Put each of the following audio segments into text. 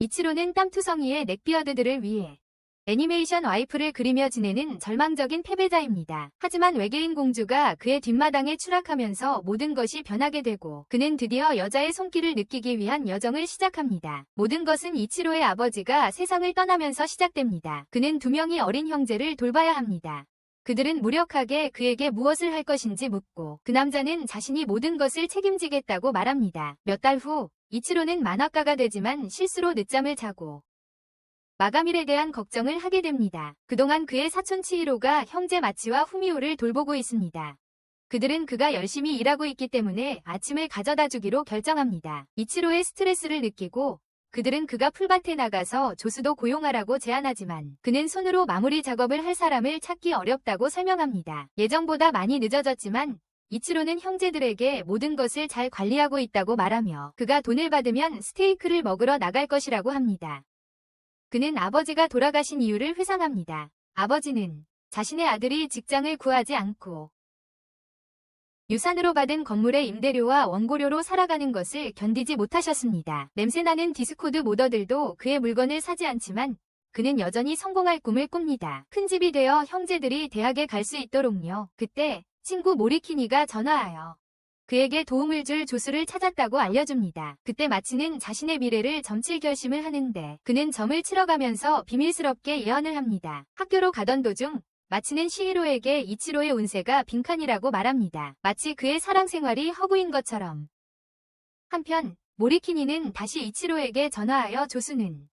이치로는 땀투성이의 넥비어드들을 위해 애니메이션 와이프를 그리며 지내는 절망적인 패배자입니다. 하지만 외계인 공주가 그의 뒷마당에 추락하면서 모든 것이 변하게 되고 그는 드디어 여자의 손길을 느끼기 위한 여정을 시작합니다. 모든 것은 이치로의 아버지가 세상을 떠나면서 시작됩니다. 그는 두 명의 어린 형제를 돌봐야 합니다. 그들은 무력하게 그에게 무엇을 할 것인지 묻고 그 남자는 자신이 모든 것을 책임지겠다고 말합니다. 몇 달 후 이치로는 만화가가 되지만 실수로 늦잠을 자고 마감일에 대한 걱정을 하게 됩니다. 그동안 그의 사촌 치히로가 형제 마치와 후미오를 돌보고 있습니다. 그들은 그가 열심히 일하고 있기 때문에 아침을 가져다 주기로 결정합니다. 이치로의 스트레스를 느끼고 그들은 그가 풀밭에 나가서 조수도 고용하라고 제안하지만 그는 손으로 마무리 작업을 할 사람을 찾기 어렵다고 설명합니다. 예정보다 많이 늦어졌지만 이치로는 형제들에게 모든 것을 잘 관리하고 있다고 말하며 그가 돈을 받으면 스테이크를 먹으러 나갈 것이라고 합니다. 그는 아버지가 돌아가신 이유를 회상합니다. 아버지는 자신의 아들이 직장을 구하지 않고 유산으로 받은 건물의 임대료와 원고료로 살아가는 것을 견디지 못하셨습니다. 냄새나는 디스코드 모더들도 그의 물건을 사지 않지만 그는 여전히 성공할 꿈을 꿉니다. 큰 집이 되어 형제들이 대학에 갈 수 있도록요. 그때 친구 모리키니가 전화하여 그에게 도움을 줄 조수를 찾았다고 알려줍니다. 그때 마치는 자신의 미래를 점칠 결심을 하는데 그는 점을 치러 가면서 비밀스럽게 예언을 합니다. 학교로 가던 도중 마치는 시히로에게 이치로의 운세가 빈칸이라고 말합니다. 마치 그의 사랑 생활이 허구인 것처럼. 한편 모리키니는 다시 이치로에게 전화하여 조수는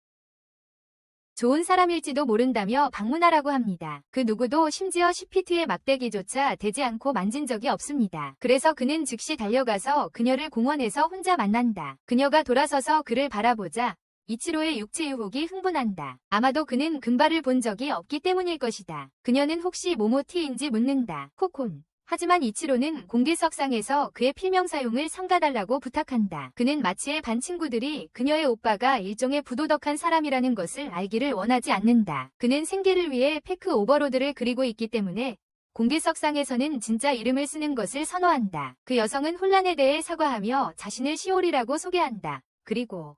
좋은 사람일지도 모른다며 방문하라고 합니다. 그 누구도 심지어 10피트의 막대기조차 되지 않고 만진 적이 없습니다. 그래서 그는 즉시 달려가서 그녀를 공원에서 혼자 만난다. 그녀가 돌아서서 그를 바라보자 이치로의 육체 유혹이 흥분한다. 아마도 그는 금발을 본 적이 없기 때문일 것이다. 그녀는 혹시 모모티인지 묻는다. 코콘. 하지만 이치로는 공개석상에서 그의 필명 사용을 삼가달라고 부탁한다. 그는 마치의 반 친구들이 그녀의 오빠가 일종의 부도덕한 사람이라는 것을 알기를 원하지 않는다. 그는 생계를 위해 패크 오버로드를 그리고 있기 때문에 공개석상에서는 진짜 이름을 쓰는 것을 선호한다. 그 여성은 혼란에 대해 사과하며 자신을 시올이라고 소개한다. 그리고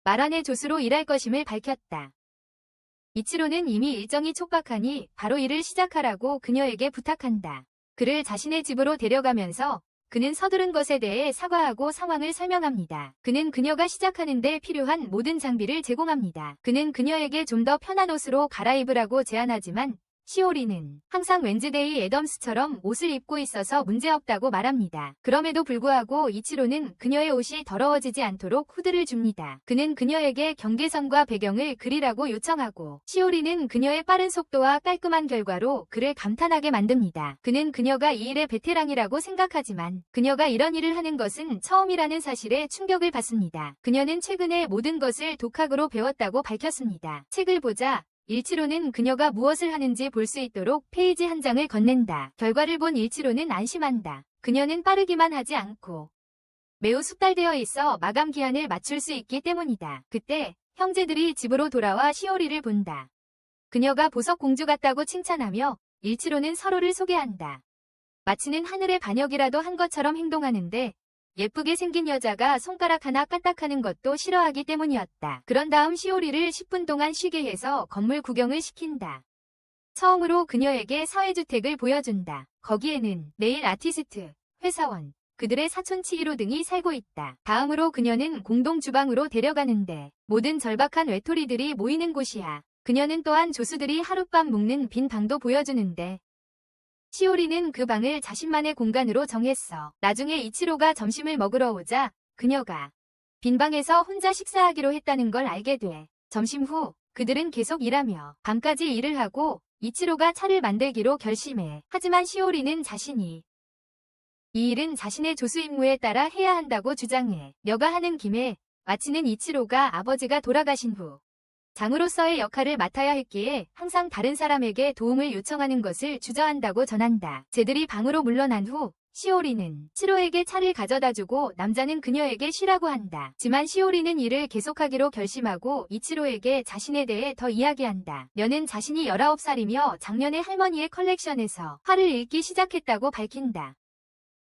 말 안의 조수로 일할 것임을 밝혔다. 이치로는 이미 일정이 촉박하니 바로 일을 시작하라고 그녀에게 부탁한다. 그를 자신의 집으로 데려가면서 그는 서두른 것에 대해 사과하고 상황을 설명합니다. 그는 그녀가 시작하는데 필요한 모든 장비를 제공합니다. 그는 그녀에게 좀 더 편한 옷으로 갈아입으라고 제안하지만 시오리는 항상 웬즈데이 애덤스처럼 옷을 입고 있어서 문제없다고 말합니다. 그럼에도 불구하고 이치로는 그녀의 옷이 더러워지지 않도록 후드를 줍니다. 그는 그녀에게 경계선과 배경을 그리라고 요청하고 시오리는 그녀의 빠른 속도와 깔끔한 결과로 그를 감탄하게 만듭니다. 그는 그녀가 이 일의 베테랑이라고 생각하지만 그녀가 이런 일을 하는 것은 처음이라는 사실에 충격을 받습니다. 그녀는 최근에 모든 것을 독학으로 배웠다고 밝혔습니다. 책을 보자 일치로는 그녀가 무엇을 하는지 볼 수 있도록 페이지 한 장을 건넨다. 결과를 본 일치로는 안심한다. 그녀는 빠르기만 하지 않고 매우 숙달되어 있어 마감 기한을 맞출 수 있기 때문이다. 그때 형제들이 집으로 돌아와 시오리를 본다. 그녀가 보석 공주 같다고 칭찬하며 일치로는 서로를 소개한다. 마치는 하늘의 반역이라도 한 것처럼 행동하는데 예쁘게 생긴 여자가 손가락 하나 까딱하는 것도 싫어하기 때문이었다. 그런 다음 시오리를 10분 동안 쉬게 해서 건물 구경을 시킨다. 처음으로 그녀에게 사회주택을 보여준다. 거기에는 네일 아티스트, 회사원, 그들의 사촌 치히로 등이 살고 있다. 다음으로 그녀는 공동 주방으로 데려가는데 모든 절박한 외톨이들이 모이는 곳이야. 그녀는 또한 조수들이 하룻밤 묵는 빈 방도 보여주는데 시오리는 그 방을 자신만의 공간으로 정했어. 나중에 이치로가 점심을 먹으러 오자 그녀가 빈 방에서 혼자 식사하기로 했다는 걸 알게 돼. 점심 후 그들은 계속 일하며 밤까지 일을 하고 이치로가 차를 만들기로 결심해. 하지만 시오리는 자신이 이 일은 자신의 조수 임무에 따라 해야 한다고 주장해. 여가 하는 김에 마치는 이치로가 아버지가 돌아가신 후 장으로서의 역할을 맡아야 했기에 항상 다른 사람에게 도움을 요청하는 것을 주저한다고 전한다. 쟤들이 방으로 물러난 후 시오리는 치로에게 차를 가져다주고 남자는 그녀에게 쉬라고 한다. 하지만 시오리는 일을 계속하기로 결심하고 이치로에게 자신에 대해 더 이야기한다. 너는 자신이 19살이며 작년에 할머니의 컬렉션에서 화를 읽기 시작했다고 밝힌다.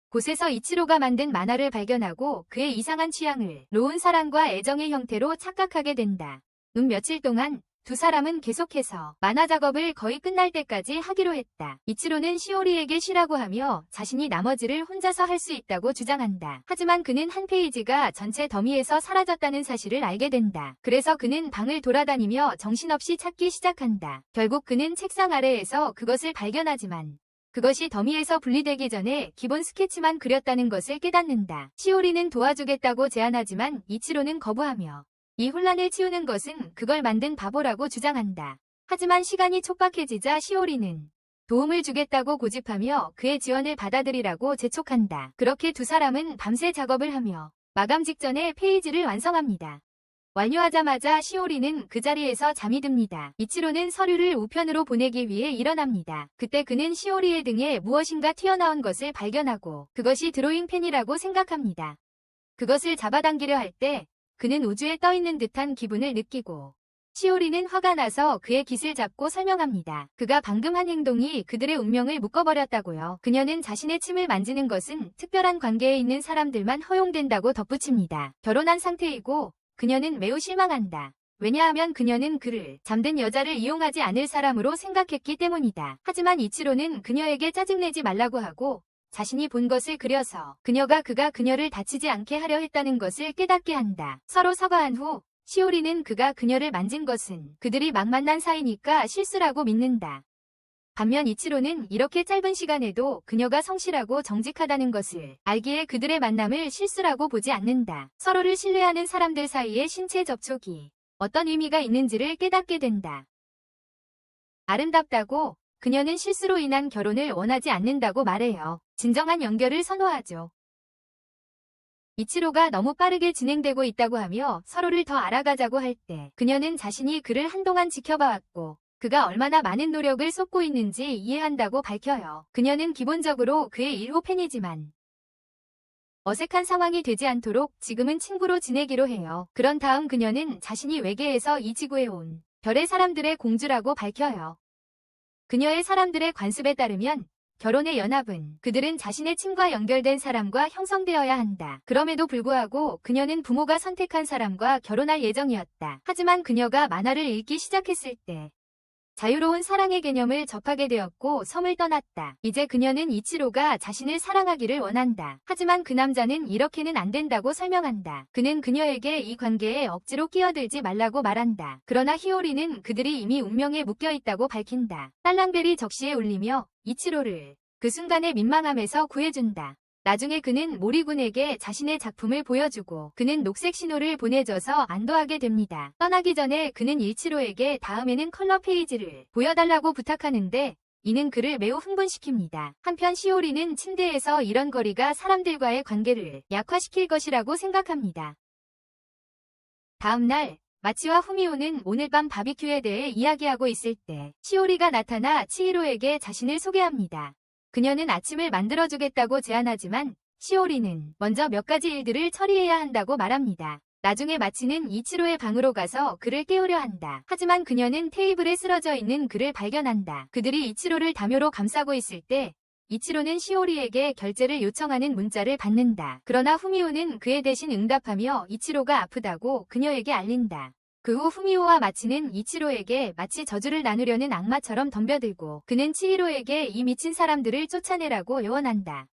곳에서 이치로가 만든 만화를 발견하고 그의 이상한 취향을 로운 사랑과 애정의 형태로 착각하게 된다. 며칠 동안 두 사람은 계속해서 만화 작업을 거의 끝날 때까지 하기로 했다. 이치로는 시오리에게 쉬라고 하며 자신이 나머지를 혼자서 할 수 있다고 주장한다. 하지만 그는 한 페이지가 전체 더미에서 사라졌다는 사실을 알게 된다. 그래서 그는 방을 돌아다니며 정신없이 찾기 시작한다. 결국 그는 책상 아래에서 그것을 발견하지만 그것이 더미에서 분리되기 전에 기본 스케치만 그렸다는 것을 깨닫는다. 시오리는 도와주겠다고 제안하지만 이치로는 거부하며 이 혼란을 치우는 것은 그걸 만든 바보라고 주장한다. 하지만 시간이 촉박해지자 시오리는 도움을 주겠다고 고집하며 그의 지원을 받아들이라고 재촉한다. 그렇게 두 사람은 밤새 작업을 하며 마감 직전에 페이지를 완성합니다. 완료하자마자 시오리는 그 자리에서 잠이 듭니다. 이치로는 서류를 우편으로 보내기 위해 일어납니다. 그때 그는 시오리의 등에 무엇인가 튀어나온 것을 발견하고 그것이 드로잉 펜이라고 생각합니다. 그것을 잡아당기려 할 때 그는 우주에 떠있는 듯한 기분을 느끼고 시오리는 화가 나서 그의 깃을 잡고 설명합니다. 그가 방금 한 행동이 그들의 운명을 묶어버렸다고요. 그녀는 자신의 침을 만지는 것은 특별한 관계에 있는 사람들만 허용된다고 덧붙입니다. 결혼한 상태이고 그녀는 매우 실망한다. 왜냐하면 그녀는 그를 잠든 여자를 이용하지 않을 사람으로 생각했기 때문이다. 하지만 이치로는 그녀에게 짜증내지 말라고 하고 자신이 본 것을 그려서 그가 그녀를 다치지 않게 하려 했다는 것을 깨닫게 한다. 서로 사과한 후 시오리는 그가 그녀를 만진 것은 그들이 막 만난 사이니까 실수라고 믿는다. 반면 이치로는 이렇게 짧은 시간에도 그녀가 성실하고 정직하다는 것을 알기에 그들의 만남을 실수라고 보지 않는다. 서로를 신뢰하는 사람들 사이의 신체 접촉이 어떤 의미가 있는지를 깨닫게 된다. 아름답다고 그녀는 실수로 인한 결혼을 원하지 않는다고 말해요. 진정한 연결을 선호하죠. 이치로가 너무 빠르게 진행되고 있다고 하며 서로를 더 알아가자고 할 때 그녀는 자신이 그를 한동안 지켜봐왔고 그가 얼마나 많은 노력을 쏟고 있는지 이해한다고 밝혀요. 그녀는 기본적으로 그의 1호 팬이지만 어색한 상황이 되지 않도록 지금은 친구로 지내기로 해요. 그런 다음 그녀는 자신이 외계에서 이 지구에 온 별의 사람들의 공주라고 밝혀요. 그녀의 사람들의 관습에 따르면 결혼의 연합은 그들은 자신의 침과 연결된 사람과 형성되어야 한다. 그럼에도 불구하고 그녀는 부모가 선택한 사람과 결혼할 예정이었다. 하지만 그녀가 만화를 읽기 시작했을 때 자유로운 사랑의 개념을 접하게 되었고 섬을 떠났다. 이제 그녀는 이치로가 자신을 사랑하기를 원한다. 하지만 그 남자는 이렇게는 안 된다고 설명한다. 그는 그녀에게 이 관계에 억지로 끼어들지 말라고 말한다. 그러나 히오리는 그들이 이미 운명에 묶여있다고 밝힌다. 딸랑벨이 적시에 울리며 이치로를 그 순간의 민망함에서 구해준다. 나중에 그는 모리군에게 자신의 작품을 보여주고 그는 녹색 신호를 보내줘서 안도하게 됩니다. 떠나기 전에 그는 이치로에게 다음에는 컬러 페이지를 보여달라고 부탁하는데 이는 그를 매우 흥분시킵니다. 한편 시오리는 침대에서 이런 거리가 사람들과의 관계를 약화시킬 것이라고 생각합니다. 다음 날 마치와 후미오는 오늘 밤 바비큐에 대해 이야기하고 있을 때 시오리가 나타나 치히로에게 자신을 소개합니다. 그녀는 아침을 만들어주겠다고 제안하지만 시오리는 먼저 몇 가지 일들을 처리해야 한다고 말합니다. 나중에 마치는 이치로의 방으로 가서 그를 깨우려 한다. 하지만 그녀는 테이블에 쓰러져 있는 그를 발견한다. 그들이 이치로를 담요로 감싸고 있을 때 이치로는 시오리에게 결제를 요청하는 문자를 받는다. 그러나 후미오는 그에 대신 응답하며 이치로가 아프다고 그녀에게 알린다. 그 후 후미오와 마치는 이치로에게 마치 저주를 나누려는 악마처럼 덤벼들고 그는 치히로에게 이 미친 사람들을 쫓아내라고 요원한다.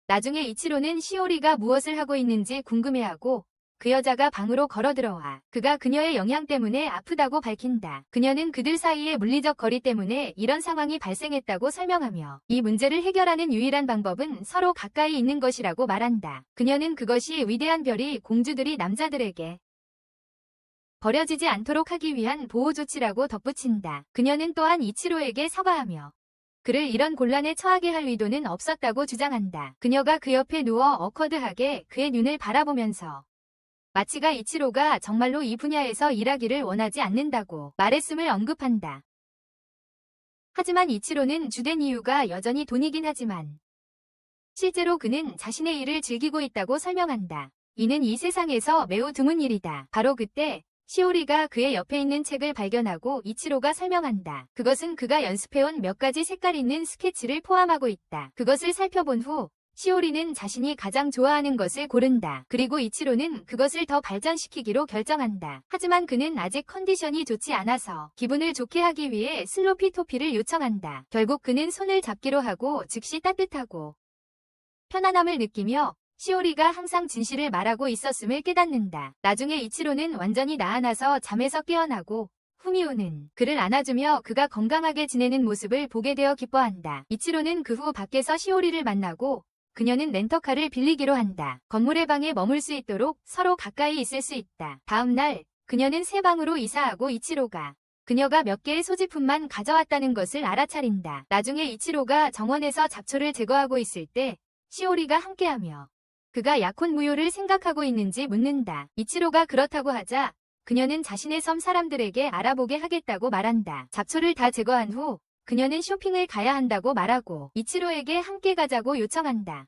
나중에 이치로는 시오리가 무엇을 하고 있는지 궁금해하고 그 여자가 방으로 걸어들어와 그가 그녀의 영향 때문에 아프다고 밝힌다. 그녀는 그들 사이의 물리적 거리 때문에 이런 상황이 발생했다고 설명하며 이 문제를 해결하는 유일한 방법은 서로 가까이 있는 것이라고 말한다. 그녀는 그것이 위대한 별이 공주들이 남자들에게 버려지지 않도록 하기 위한 보호 조치라고 덧붙인다. 그녀는 또한 이치로에게 사과하며 그를 이런 곤란에 처하게 할 의도는 없었다고 주장한다. 그녀가 그 옆에 누워 어커드하게 그의 눈을 바라보면서 마치가 이치로가 정말로 이 분야에서 일하기를 원하지 않는다고 말했음을 언급한다. 하지만 이치로는 주된 이유가 여전히 돈이긴 하지만 실제로 그는 자신의 일을 즐기고 있다고 설명한다. 이는 이 세상에서 매우 드문 일이다. 바로 그때 시오리가 그의 옆에 있는 책을 발견하고 이치로가 설명한다. 그것은 그가 연습해온 몇 가지 색깔 있는 스케치를 포함하고 있다. 그것을 살펴본 후 시오리는 자신이 가장 좋아하는 것을 고른다. 그리고 이치로는 그것을 더 발전시키기로 결정한다. 하지만 그는 아직 컨디션이 좋지 않아서 기분을 좋게 하기 위해 슬로피 토피를 요청한다. 결국 그는 손을 잡기로 하고 즉시 따뜻하고 편안함을 느끼며 시오리가 항상 진실을 말하고 있었음을 깨닫는다. 나중에 이치로는 완전히 나아나서 잠에서 깨어나고 후미오는 그를 안아주며 그가 건강하게 지내는 모습을 보게 되어 기뻐한다. 이치로는 그 후 밖에서 시오리를 만나고 그녀는 렌터카를 빌리기로 한다. 건물의 방에 머물 수 있도록 서로 가까이 있을 수 있다. 다음 날 그녀는 새 방으로 이사하고 이치로가 그녀가 몇 개의 소지품만 가져왔다는 것을 알아차린다. 나중에 이치로가 정원에서 잡초를 제거하고 있을 때 시오리가 함께하며 그가 약혼 무효를 생각하고 있는지 묻는다. 이치로가 그렇다고 하자 그녀는 자신의 섬 사람들에게 알아보게 하겠다고 말한다. 잡초를 다 제거한 후 그녀는 쇼핑을 가야 한다고 말하고 이치로에게 함께 가자고 요청한다.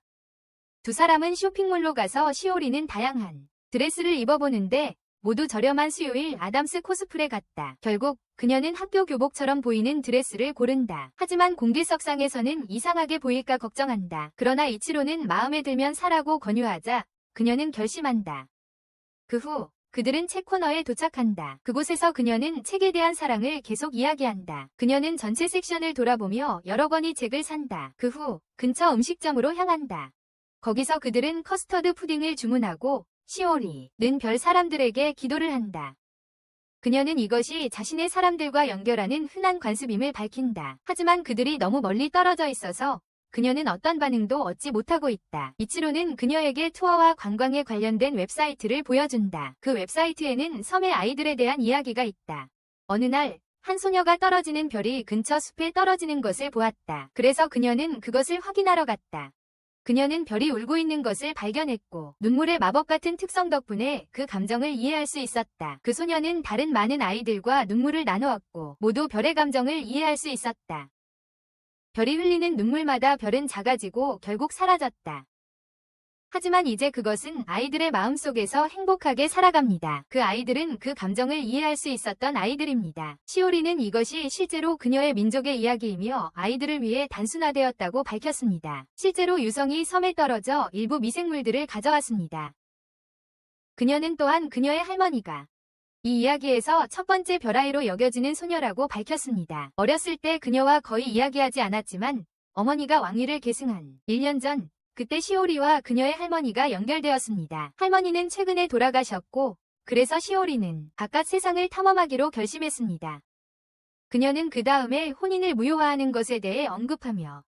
두 사람은 쇼핑몰로 가서 시오리는 다양한 드레스를 입어보는데 모두 저렴한 수요일 아담스 코스프레 같다. 결국 그녀는 학교 교복처럼 보이는 드레스를 고른다. 하지만 공개석상에서는 이상하게 보일까 걱정한다. 그러나 이치로는 마음에 들면 사라고 권유하자 그녀는 결심한다. 그 후 그들은 책 코너에 도착한다. 그곳에서 그녀는 책에 대한 사랑을 계속 이야기한다. 그녀는 전체 섹션을 돌아보며 여러 권의 책을 산다. 그 후 근처 음식점으로 향한다. 거기서 그들은 커스터드 푸딩을 주문하고 시오리는 별 사람들에게 기도를 한다. 그녀는 이것이 자신의 사람들과 연결하는 흔한 관습임을 밝힌다. 하지만 그들이 너무 멀리 떨어져 있어서 그녀는 어떤 반응도 얻지 못하고 있다. 이치로는 그녀에게 투어와 관광에 관련된 웹사이트를 보여준다. 그 웹사이트에는 섬의 아이들에 대한 이야기가 있다. 어느 날 한 소녀가 떨어지는 별이 근처 숲에 떨어지는 것을 보았다. 그래서 그녀는 그것을 확인하러 갔다. 그녀는 별이 울고 있는 것을 발견했고 눈물의 마법 같은 특성 덕분에 그 감정을 이해할 수 있었다. 그 소녀는 다른 많은 아이들과 눈물을 나누었고 모두 별의 감정을 이해할 수 있었다. 별이 흘리는 눈물마다 별은 작아지고 결국 사라졌다. 하지만 이제 그것은 아이들의 마음속에서 행복하게 살아갑니다. 그 아이들은 그 감정을 이해할 수 있었던 아이들입니다. 시오리는 이것이 실제로 그녀의 민족의 이야기이며 아이들을 위해 단순화되었다고 밝혔습니다. 실제로 유성이 섬에 떨어져 일부 미생물들을 가져왔습니다. 그녀는 또한 그녀의 할머니가 이 이야기에서 첫 번째 별아이로 여겨지는 소녀라고 밝혔습니다. 어렸을 때 그녀와 거의 이야기하지 않았지만 어머니가 왕위를 계승한 1년 전 그때 시오리와 그녀의 할머니가 연결되었습니다. 할머니는 최근에 돌아가셨고 그래서 시오리는 바깥 세상을 탐험하기로 결심했습니다. 그녀는 그 다음에 혼인을 무효화하는 것에 대해 언급하며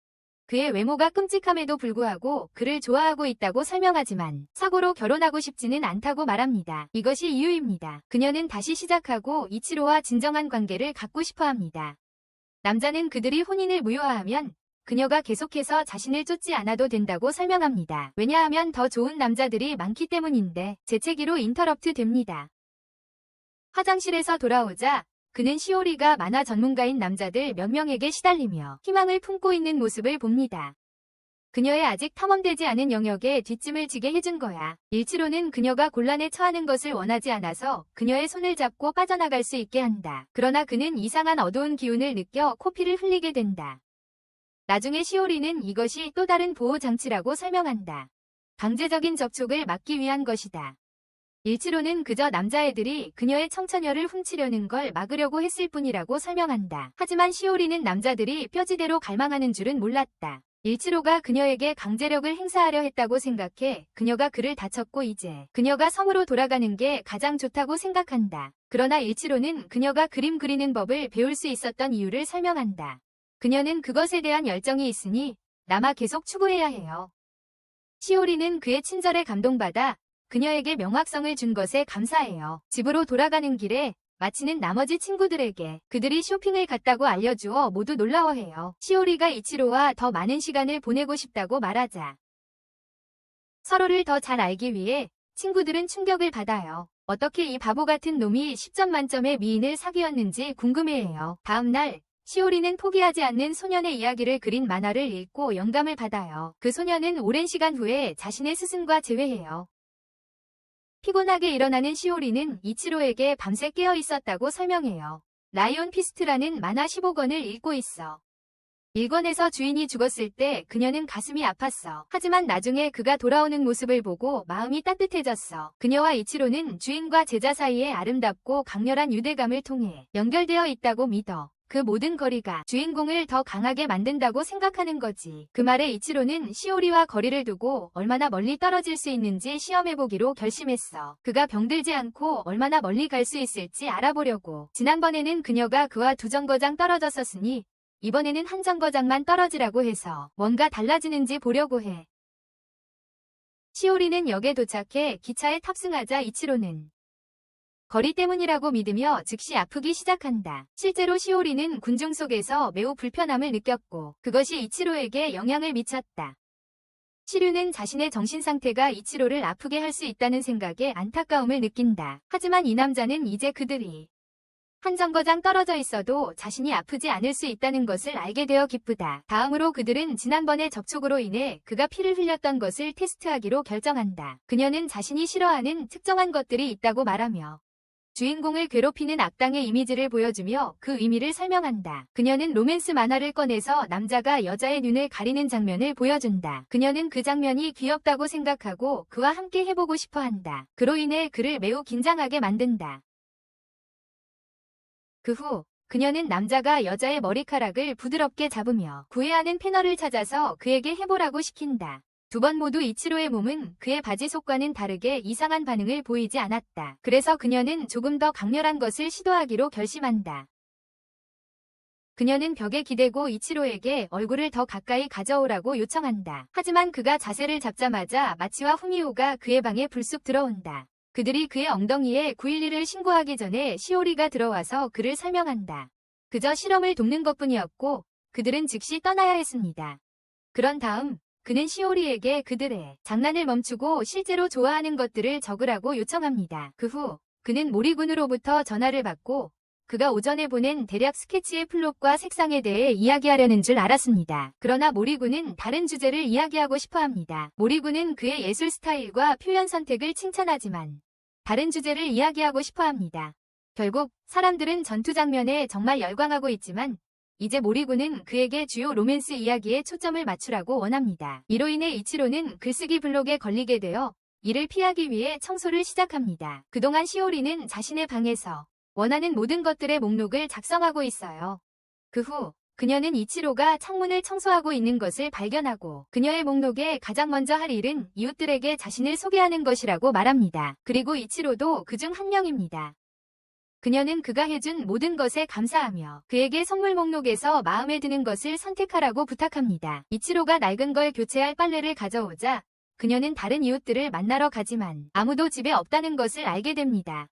그의 외모가 끔찍함에도 불구하고 그를 좋아하고 있다고 설명하지만 사고로 결혼하고 싶지는 않다고 말합니다. 이것이 이유입니다. 그녀는 다시 시작하고 이치로와 진정한 관계를 갖고 싶어 합니다. 남자는 그들이 혼인을 무효화하면 그녀가 계속해서 자신을 쫓지 않아도 된다고 설명합니다. 왜냐하면 더 좋은 남자들이 많기 때문인데 재채기로 인터럽트 됩니다. 화장실에서 돌아오자 그는 시오리가 만화 전문가인 남자들 몇 명에게 시달리며 희망을 품고 있는 모습을 봅니다. 그녀의 아직 탐험되지 않은 영역에 뒷짐을 지게 해준 거야. 일치로는 그녀가 곤란에 처하는 것을 원하지 않아서 그녀의 손을 잡고 빠져나갈 수 있게 한다. 그러나 그는 이상한 어두운 기운을 느껴 코피를 흘리게 된다. 나중에 시오리는 이것이 또 다른 보호장치라고 설명한다. 강제적인 접촉을 막기 위한 것이다. 일치로는 그저 남자애들이 그녀의 청처녀를 훔치려는 걸 막으려고 했을 뿐이라고 설명한다. 하지만 시오리는 남자들이 뼈지대로 갈망하는 줄은 몰랐다. 일치로가 그녀에게 강제력을 행사하려 했다고 생각해 그녀가 그를 다쳤고 이제 그녀가 섬으로 돌아가는 게 가장 좋다고 생각한다. 그러나 일치로는 그녀가 그림 그리는 법을 배울 수 있었던 이유를 설명한다. 그녀는 그것에 대한 열정이 있으니 남아 계속 추구해야 해요. 시오리는 그의 친절에 감동받아 그녀에게 명확성을 준 것에 감사해요. 집으로 돌아가는 길에 마치는 나머지 친구들에게 그들이 쇼핑을 갔다고 알려주어 모두 놀라워해요. 시오리가 이치로와 더 많은 시간을 보내고 싶다고 말하자 서로를 더 잘 알기 위해 친구들은 충격을 받아요. 어떻게 이 바보 같은 놈이 10점 만점의 미인을 사귀었는지 궁금해해요. 다음 날 시오리는 포기하지 않는 소년의 이야기를 그린 만화를 읽고 영감을 받아요. 그 소년은 오랜 시간 후에 자신의 스승과 재회해요. 피곤하게 일어나는 시오리는 이치로에게 밤새 깨어 있었다고 설명해요. 라이온 피스트라는 만화 15권을 읽고 있어. 일권에서 주인이 죽었을 때 그녀는 가슴이 아팠어. 하지만 나중에 그가 돌아오는 모습을 보고 마음이 따뜻해졌어. 그녀와 이치로는 주인과 제자 사이에 아름답고 강렬한 유대감을 통해 연결되어 있다고 믿어. 그 모든 거리가 주인공을 더 강하게 만든다고 생각하는 거지. 그 말에 이치로는 시오리와 거리를 두고 얼마나 멀리 떨어질 수 있는지 시험해보기로 결심했어. 그가 병들지 않고 얼마나 멀리 갈 수 있을지 알아보려고. 지난번에는 그녀가 그와 2정거장 떨어졌었으니 이번에는 1정거장만 떨어지라고 해서 뭔가 달라지는지 보려고 해. 시오리는 역에 도착해 기차에 탑승하자 이치로는 거리 때문이라고 믿으며 즉시 아프기 시작한다. 실제로 시오리는 군중 속에서 매우 불편함을 느꼈고 그것이 이치로에게 영향을 미쳤다. 시류는 자신의 정신상태가 이치로를 아프게 할 수 있다는 생각에 안타까움을 느낀다. 하지만 이 남자는 이제 그들이 1정거장 떨어져 있어도 자신이 아프지 않을 수 있다는 것을 알게 되어 기쁘다. 다음으로 그들은 지난번의 접촉으로 인해 그가 피를 흘렸던 것을 테스트하기로 결정한다. 그녀는 자신이 싫어하는 특정한 것들이 있다고 말하며 주인공을 괴롭히는 악당의 이미지를 보여주며 그 의미를 설명한다. 그녀는 로맨스 만화를 꺼내서 남자가 여자의 눈을 가리는 장면을 보여준다. 그녀는 그 장면이 귀엽다고 생각하고 그와 함께 해보고 싶어 한다. 그로 인해 그를 매우 긴장하게 만든다. 그 후 그녀는 남자가 여자의 머리카락을 부드럽게 잡으며 구애하는 패널을 찾아서 그에게 해보라고 시킨다. 2번 모두 이치로의 몸은 그의 바지 속과는 다르게 이상한 반응을 보이지 않았다. 그래서 그녀는 조금 더 강렬한 것을 시도하기로 결심한다. 그녀는 벽에 기대고 이치로에게 얼굴을 더 가까이 가져오라고 요청한다. 하지만 그가 자세를 잡자마자 마치와 후미오가 그의 방에 불쑥 들어온다. 그들이 그의 엉덩이에 911을 신고하기 전에 시오리가 들어와서 그를 설명한다. 그저 실험을 돕는 것뿐이었고 그들은 즉시 떠나야 했습니다. 그런 다음 그는 시오리에게 그들의 장난을 멈추고 실제로 좋아하는 것들을 적으라고 요청합니다. 그 후 그는 모리군으로부터 전화를 받고 그가 오전에 보낸 대략 스케치의 플롯과 색상에 대해 이야기하려는 줄 알았습니다. 그러나 모리군은 다른 주제를 이야기하고 싶어합니다. 모리군은 그의 예술 스타일과 표현 선택을 칭찬하지만 다른 주제를 이야기하고 싶어합니다. 결국 사람들은 전투 장면에 정말 열광하고 있지만 이제 모리군은 그에게 주요 로맨스 이야기에 초점을 맞추라고 원합니다. 이로 인해 이치로는 글쓰기 블록에 걸리게 되어 이를 피하기 위해 청소를 시작합니다. 그동안 시오리는 자신의 방에서 원하는 모든 것들의 목록을 작성하고 있어요. 그 후 그녀는 이치로가 창문을 청소하고 있는 것을 발견하고 그녀의 목록에 가장 먼저 할 일은 이웃들에게 자신을 소개하는 것이라고 말합니다. 그리고 이치로도 그중 한 명입니다. 그녀는 그가 해준 모든 것에 감사하며 그에게 선물 목록에서 마음에 드는 것을 선택하라고 부탁합니다. 이치로가 낡은 걸 교체할 빨래를 가져오자 그녀는 다른 이웃들을 만나러 가지만 아무도 집에 없다는 것을 알게 됩니다.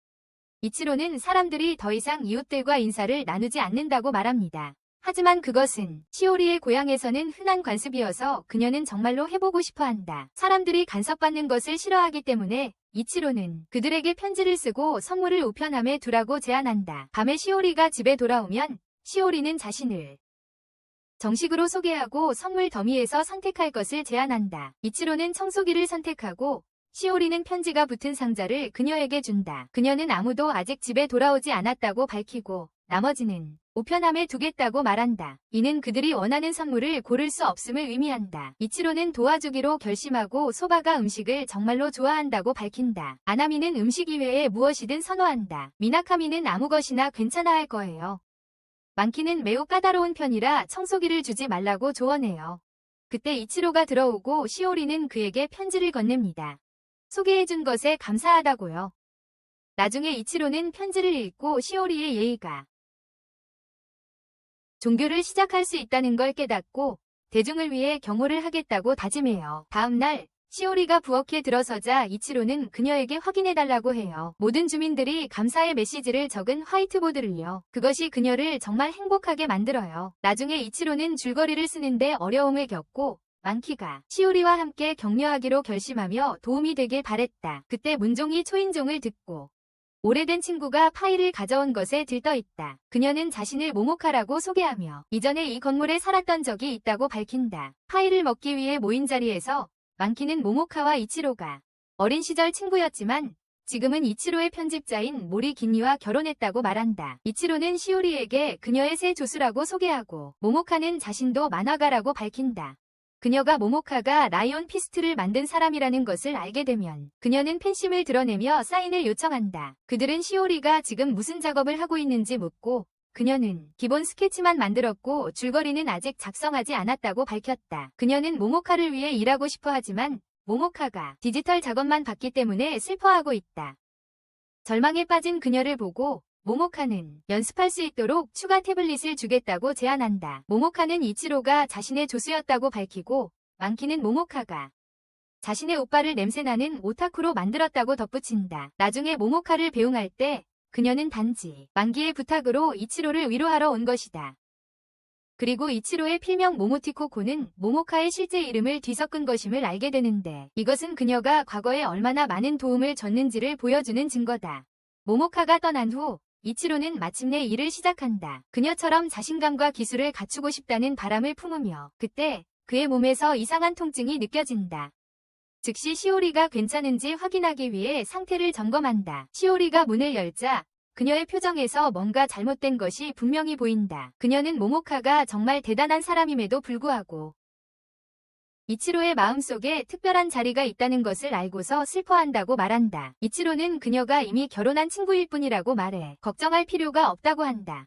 이치로는 사람들이 더 이상 이웃들과 인사를 나누지 않는다고 말합니다. 하지만 그것은 시오리의 고향에서는 흔한 관습이어서 그녀는 정말로 해보고 싶어한다. 사람들이 간섭받는 것을 싫어하기 때문에 이치로는 그들에게 편지를 쓰고 선물을 우편함에 두라고 제안한다. 밤에 시오리가 집에 돌아오면 시오리는 자신을 정식으로 소개하고 선물 더미에서 선택할 것을 제안한다. 이치로는 청소기를 선택하고 시오리는 편지가 붙은 상자를 그녀에게 준다. 그녀는 아무도 아직 집에 돌아오지 않았다고 밝히고 나머지는 우편함에 두겠다고 말한다. 이는 그들이 원하는 선물을 고를 수 없음을 의미한다. 이치로는 도와주기로 결심하고 소바가 음식을 정말로 좋아한다고 밝힌다. 아나미는 음식 이외에 무엇이든 선호한다. 미나카미는 아무 것이나 괜찮아 할 거예요. 만키는 매우 까다로운 편이라 청소기를 주지 말라고 조언해요. 그때 이치로가 들어오고 시오리는 그에게 편지를 건넵니다. 소개해준 것에 감사하다고요. 나중에 이치로는 편지를 읽고 시오리의 예의가 종교를 시작할 수 있다는 걸 깨닫고 대중을 위해 경호를 하겠다고 다짐해요. 다음 날 시오리가 부엌에 들어서자 이치로는 그녀에게 확인해달라고 해요. 모든 주민들이 감사의 메시지를 적은 화이트보드를요. 그것이 그녀를 정말 행복하게 만들어요. 나중에 이치로는 줄거리를 쓰는데 어려움을 겪고 만키가 시오리와 함께 격려하기로 결심하며 도움이 되길 바랬다. 그때 문종이 초인종을 듣고 오래된 친구가 파일을 가져온 것에 들떠있다. 그녀는 자신을 모모카라고 소개하며 이전에 이 건물에 살았던 적이 있다고 밝힌다. 파일을 먹기 위해 모인 자리에서 만키는 모모카와 이치로가 어린 시절 친구였지만 지금은 이치로의 편집자인 모리 긴니와 결혼했다고 말한다. 이치로는 시오리에게 그녀의 새 조수라고 소개하고 모모카는 자신도 만화가라고 밝힌다. 그녀가 모모카가 라이온 피스트를 만든 사람이라는 것을 알게 되면 그녀는 팬심을 드러내며 사인을 요청한다. 그들은 시오리가 지금 무슨 작업을 하고 있는지 묻고 그녀는 기본 스케치만 만들었고 줄거리는 아직 작성하지 않았다고 밝혔다. 그녀는 모모카를 위해 일하고 싶어 하지만 모모카가 디지털 작업만 받기 때문에 슬퍼하고 있다. 절망에 빠진 그녀를 보고 모모카는 연습할 수 있도록 추가 태블릿을 주겠다고 제안한다. 모모카는 이치로가 자신의 조수였다고 밝히고 망키는 모모카가 자신의 오빠를 냄새나는 오타쿠로 만들었다고 덧붙인다. 나중에 모모카를 배웅할 때 그녀는 단지 망기의 부탁으로 이치로를 위로하러 온 것이다. 그리고 이치로의 필명 모모티코코는 모모카의 실제 이름을 뒤섞은 것임을 알게 되는데 이것은 그녀가 과거에 얼마나 많은 도움을 줬는지를 보여주는 증거다. 모모카가 떠난 후 이치로는 마침내 일을 시작한다. 그녀처럼 자신감과 기술을 갖추고 싶다는 바람을 품으며 그때 그의 몸에서 이상한 통증이 느껴진다. 즉시 시오리가 괜찮은지 확인하기 위해 상태를 점검한다. 시오리가 문을 열자 그녀의 표정에서 뭔가 잘못된 것이 분명히 보인다. 그녀는 모모카가 정말 대단한 사람임에도 불구하고 이치로의 마음속에 특별한 자리가 있다는 것을 알고서 슬퍼한다고 말한다. 이치로는 그녀가 이미 결혼한 친구일 뿐이라고 말해 걱정할 필요가 없다고 한다.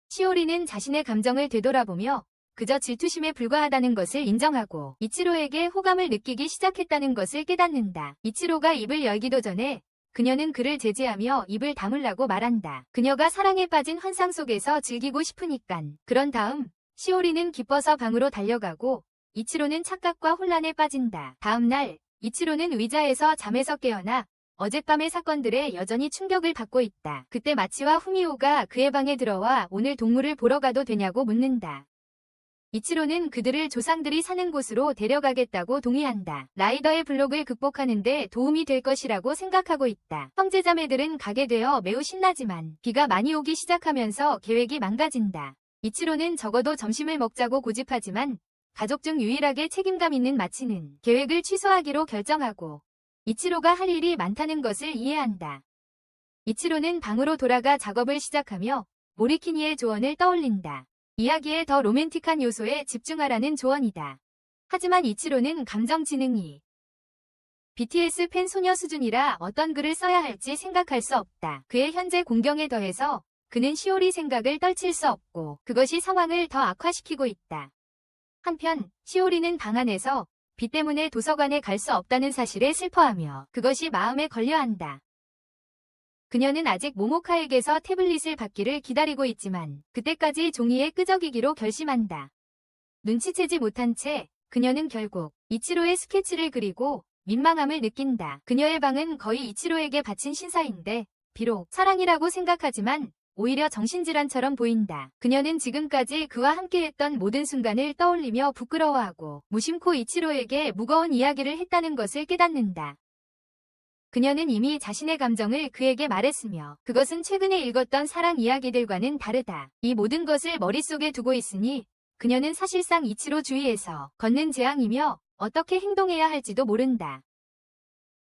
시오리는 자신의 감정을 되돌아보며 그저 질투심에 불과하다는 것을 인정하고 이치로에게 호감을 느끼기 시작했다는 것을 깨닫는다. 이치로가 입을 열기도 전에 그녀는 그를 제지하며 입을 다물라고 말한다. 그녀가 사랑에 빠진 환상 속에서 즐기고 싶으니깐. 그런 다음 시오리는 기뻐서 방으로 달려가고 이치로는 착각과 혼란에 빠진다. 다음 날 이치로는 의자에서 잠에서 깨어나 어젯밤의 사건들에 여전히 충격을 받고 있다. 그때 마치와 후미오가 그의 방에 들어와 오늘 동물을 보러 가도 되냐고 묻는다. 이치로는 그들을 조상들이 사는 곳으로 데려가겠다고 동의한다. 라이더의 블록을 극복하는 데 도움이 될 것이라고 생각하고 있다. 형제자매들은 가게 되어 매우 신나지만 비가 많이 오기 시작하면서 계획이 망가진다. 이치로는 적어도 점심을 먹자고 고집하지만 가족 중 유일하게 책임감 있는 마치는 계획을 취소하기로 결정하고 이치로가 할 일이 많다는 것을 이해한다. 이치로는 방으로 돌아가 작업을 시작하며 모리키니의 조언을 떠올린다. 이야기에 더 로맨틱한 요소에 집중하라는 조언이다. 하지만 이치로는 감정 지능이 BTS 팬 소녀 수준이라 어떤 글을 써야 할지 생각할 수 없다. 그의 현재 공경에 더해서 그는 시오리 생각을 떨칠 수 없고 그것이 상황을 더 악화시키고 있다. 한편 시오리는 방 안에서 비 때문에 도서관에 갈 수 없다는 사실에 슬퍼하며 그것이 마음에 걸려한다. 그녀는 아직 모모카에게서 태블릿을 받기를 기다리고 있지만 그때까지 종이에 끄적이기로 결심한다. 눈치채지 못한 채 그녀는 결국 이치로의 스케치를 그리고 민망함을 느낀다. 그녀의 방은 거의 이치로에게 바친 신사인데 비록 사랑이라고 생각하지만 오히려 정신질환처럼 보인다. 그녀는 지금까지 그와 함께했던 모든 순간을 떠올리며 부끄러워하고 무심코 이치로에게 무거운 이야기를 했다는 것을 깨닫는다. 그녀는 이미 자신의 감정을 그에게 말했으며 그것은 최근에 읽었던 사랑 이야기들과는 다르다. 이 모든 것을 머릿속에 두고 있으니 그녀는 사실상 이치로 주위에서 걷는 재앙이며 어떻게 행동해야 할지도 모른다.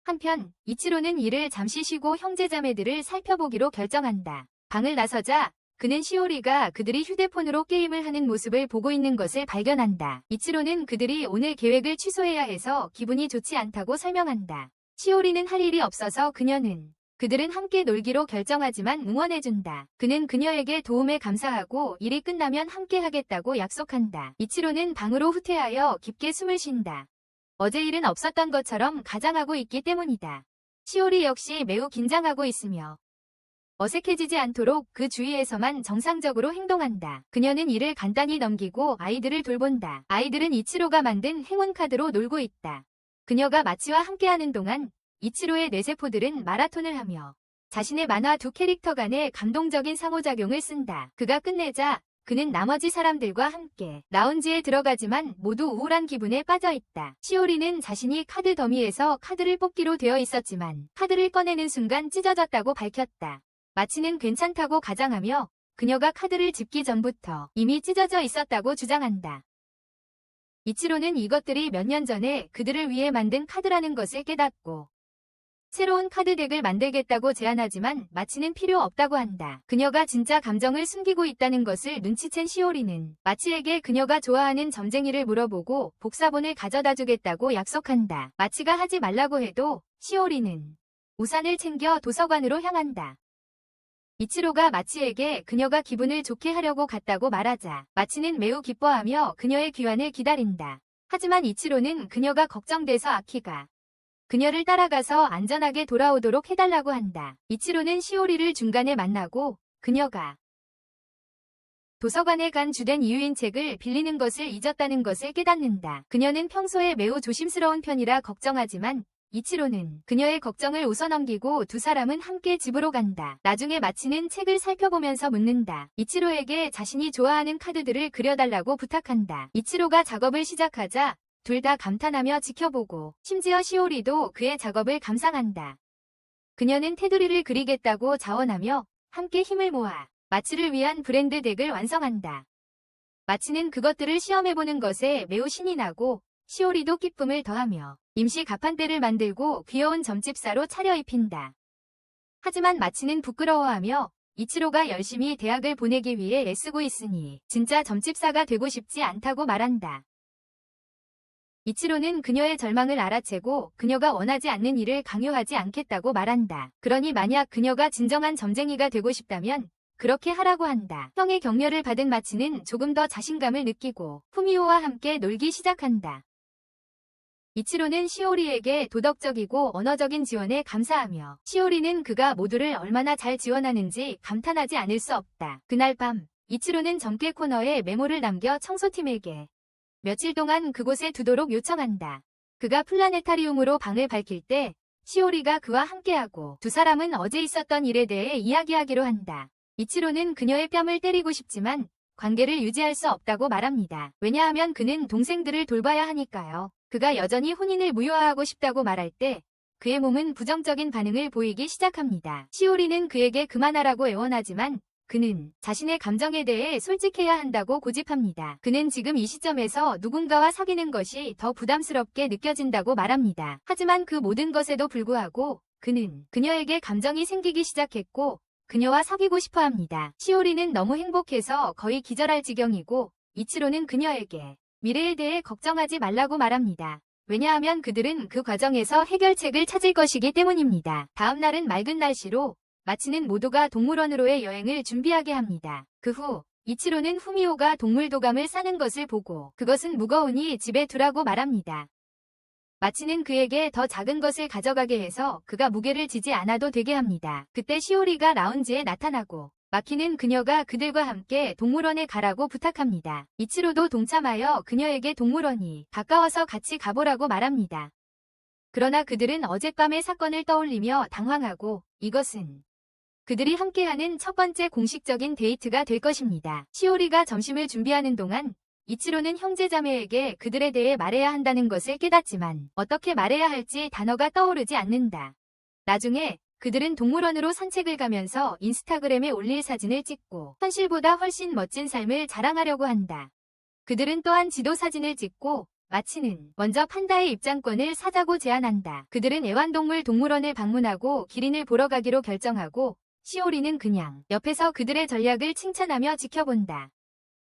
한편 이치로는 이를 잠시 쉬고 형제자매들을 살펴보기로 결정한다. 방을 나서자 그는 시오리가 그들이 휴대폰으로 게임을 하는 모습을 보고 있는 것을 발견한다. 이치로는 그들이 오늘 계획을 취소해야 해서 기분이 좋지 않다고 설명한다. 시오리는 할 일이 없어서 그들은 함께 놀기로 결정하지만 응원해준다. 그는 그녀에게 도움에 감사하고 일이 끝나면 함께 하겠다고 약속한다. 이치로는 방으로 후퇴하여 깊게 숨을 쉰다. 어제 일은 없었던 것처럼 가장하고 있기 때문이다. 시오리 역시 매우 긴장하고 있으며 어색해지지 않도록 그 주위에서만 정상적으로 행동한다. 그녀는 일을 간단히 넘기고 아이들을 돌본다. 아이들은 이치로가 만든 행운 카드로 놀고 있다. 그녀가 마치와 함께하는 동안 이치로의 뇌세포들은 마라톤을 하며 자신의 만화 두 캐릭터 간의 감동적인 상호작용을 쓴다. 그가 끝내자 그는 나머지 사람들과 함께 라운지에 들어가지만 모두 우울한 기분에 빠져 있다. 시오리는 자신이 카드 더미에서 카드를 뽑기로 되어 있었지만 카드를 꺼내는 순간 찢어졌다고 밝혔다. 마치는 괜찮다고 가장하며 그녀가 카드를 집기 전부터 이미 찢어져 있었다고 주장한다. 이치로는 이것들이 몇 년 전에 그들을 위해 만든 카드라는 것을 깨닫고 새로운 카드 덱을 만들겠다고 제안하지만 마치는 필요 없다고 한다. 그녀가 진짜 감정을 숨기고 있다는 것을 눈치챈 시오리는 마치에게 그녀가 좋아하는 점쟁이를 물어보고 복사본을 가져다 주겠다고 약속한다. 마치가 하지 말라고 해도 시오리는 우산을 챙겨 도서관으로 향한다. 이치로가 마치에게 그녀가 기분을 좋게 하려고 갔다고 말하자 마치는 매우 기뻐하며 그녀의 귀환을 기다린다. 하지만 이치로는 그녀가 걱정돼서 아키가 그녀를 따라가서 안전하게 돌아오도록 해달라고 한다. 이치로는 시오리를 중간에 만나고 그녀가 도서관에 간 주된 이유인 책을 빌리는 것을 잊었다는 것을 깨닫는다. 그녀는 평소에 매우 조심스러운 편이라 걱정하지만 이치로는 그녀의 걱정을 웃어넘기고 두 사람은 함께 집으로 간다. 나중에 마치는 책을 살펴보면서 묻는다. 이치로에게 자신이 좋아하는 카드들을 그려달라고 부탁한다. 이치로가 작업을 시작하자 둘 다 감탄하며 지켜보고 심지어 시오리도 그의 작업을 감상한다. 그녀는 테두리를 그리겠다고 자원하며 함께 힘을 모아 마치를 위한 브랜드 덱을 완성한다. 마치는 그것들을 시험해보는 것에 매우 신이 나고 시오리도 기쁨을 더하며 임시 가판대를 만들고 귀여운 점집사로 차려입힌다. 하지만 마치는 부끄러워하며 이치로가 열심히 대학을 보내기 위해 애쓰고 있으니 진짜 점집사가 되고 싶지 않다고 말한다. 이치로는 그녀의 절망을 알아채고 그녀가 원하지 않는 일을 강요하지 않겠다고 말한다. 그러니 만약 그녀가 진정한 점쟁이가 되고 싶다면 그렇게 하라고 한다. 형의 격려를 받은 마치는 조금 더 자신감을 느끼고 후미오와 함께 놀기 시작한다. 이치로는 시오리에게 도덕적이고 언어적인 지원에 감사하며 시오리는 그가 모두를 얼마나 잘 지원하는지 감탄하지 않을 수 없다. 그날 밤 이치로는 점괘 코너에 메모를 남겨 청소팀에게 며칠 동안 그곳에 두도록 요청한다. 그가 플라네타리움으로 방을 밝힐 때 시오리가 그와 함께하고 두 사람은 어제 있었던 일에 대해 이야기하기로 한다. 이치로는 그녀의 뺨을 때리고 싶지만 관계를 유지할 수 없다고 말합니다. 왜냐하면 그는 동생들을 돌봐야 하니까요. 그가 여전히 혼인을 무효화하고 싶다고 말할 때 그의 몸은 부정적인 반응을 보이기 시작합니다. 시오리는 그에게 그만하라고 애원하지만 그는 자신의 감정에 대해 솔직해야 한다고 고집합니다. 그는 지금 이 시점에서 누군가와 사귀는 것이 더 부담스럽게 느껴진다고 말합니다. 하지만 그 모든 것에도 불구하고 그는 그녀에게 감정이 생기기 시작했고 그녀와 사귀고 싶어 합니다. 시오리는 너무 행복해서 거의 기절할 지경이고 이치로는 그녀에게 미래에 대해 걱정하지 말라고 말합니다. 왜냐하면 그들은 그 과정에서 해결책을 찾을 것이기 때문입니다. 다음 날은 맑은 날씨로 마치는 모두가 동물원으로의 여행을 준비하게 합니다. 그 후 이치로는 후미오가 동물도감을 싸는 것을 보고 그것은 무거우니 집에 두라고 말합니다. 마치는 그에게 더 작은 것을 가져가게 해서 그가 무게를 지지 않아도 되게 합니다. 그때 시오리가 라운지에 나타나고 마키는 그녀가 그들과 함께 동물원에 가라고 부탁합니다. 이치로도 동참하여 그녀에게 동물원이 가까워서 같이 가보라고 말합니다. 그러나 그들은 어젯밤의 사건을 떠올리며 당황하고 이것은 그들이 함께하는 첫 번째 공식적인 데이트가 될 것입니다. 시오리가 점심을 준비하는 동안 이치로는 형제자매에게 그들에 대해 말해야 한다는 것을 깨닫지만 어떻게 말해야 할지 단어가 떠오르지 않는다. 나중에 그들은 동물원으로 산책을 가면서 인스타그램에 올릴 사진을 찍고 현실보다 훨씬 멋진 삶을 자랑하려고 한다. 그들은 또한 지도 사진을 찍고 마치는 먼저 판다의 입장권을 사자고 제안한다. 그들은 애완동물 동물원을 방문하고 기린을 보러 가기로 결정하고 시오리는 그냥 옆에서 그들의 전략을 칭찬하며 지켜본다.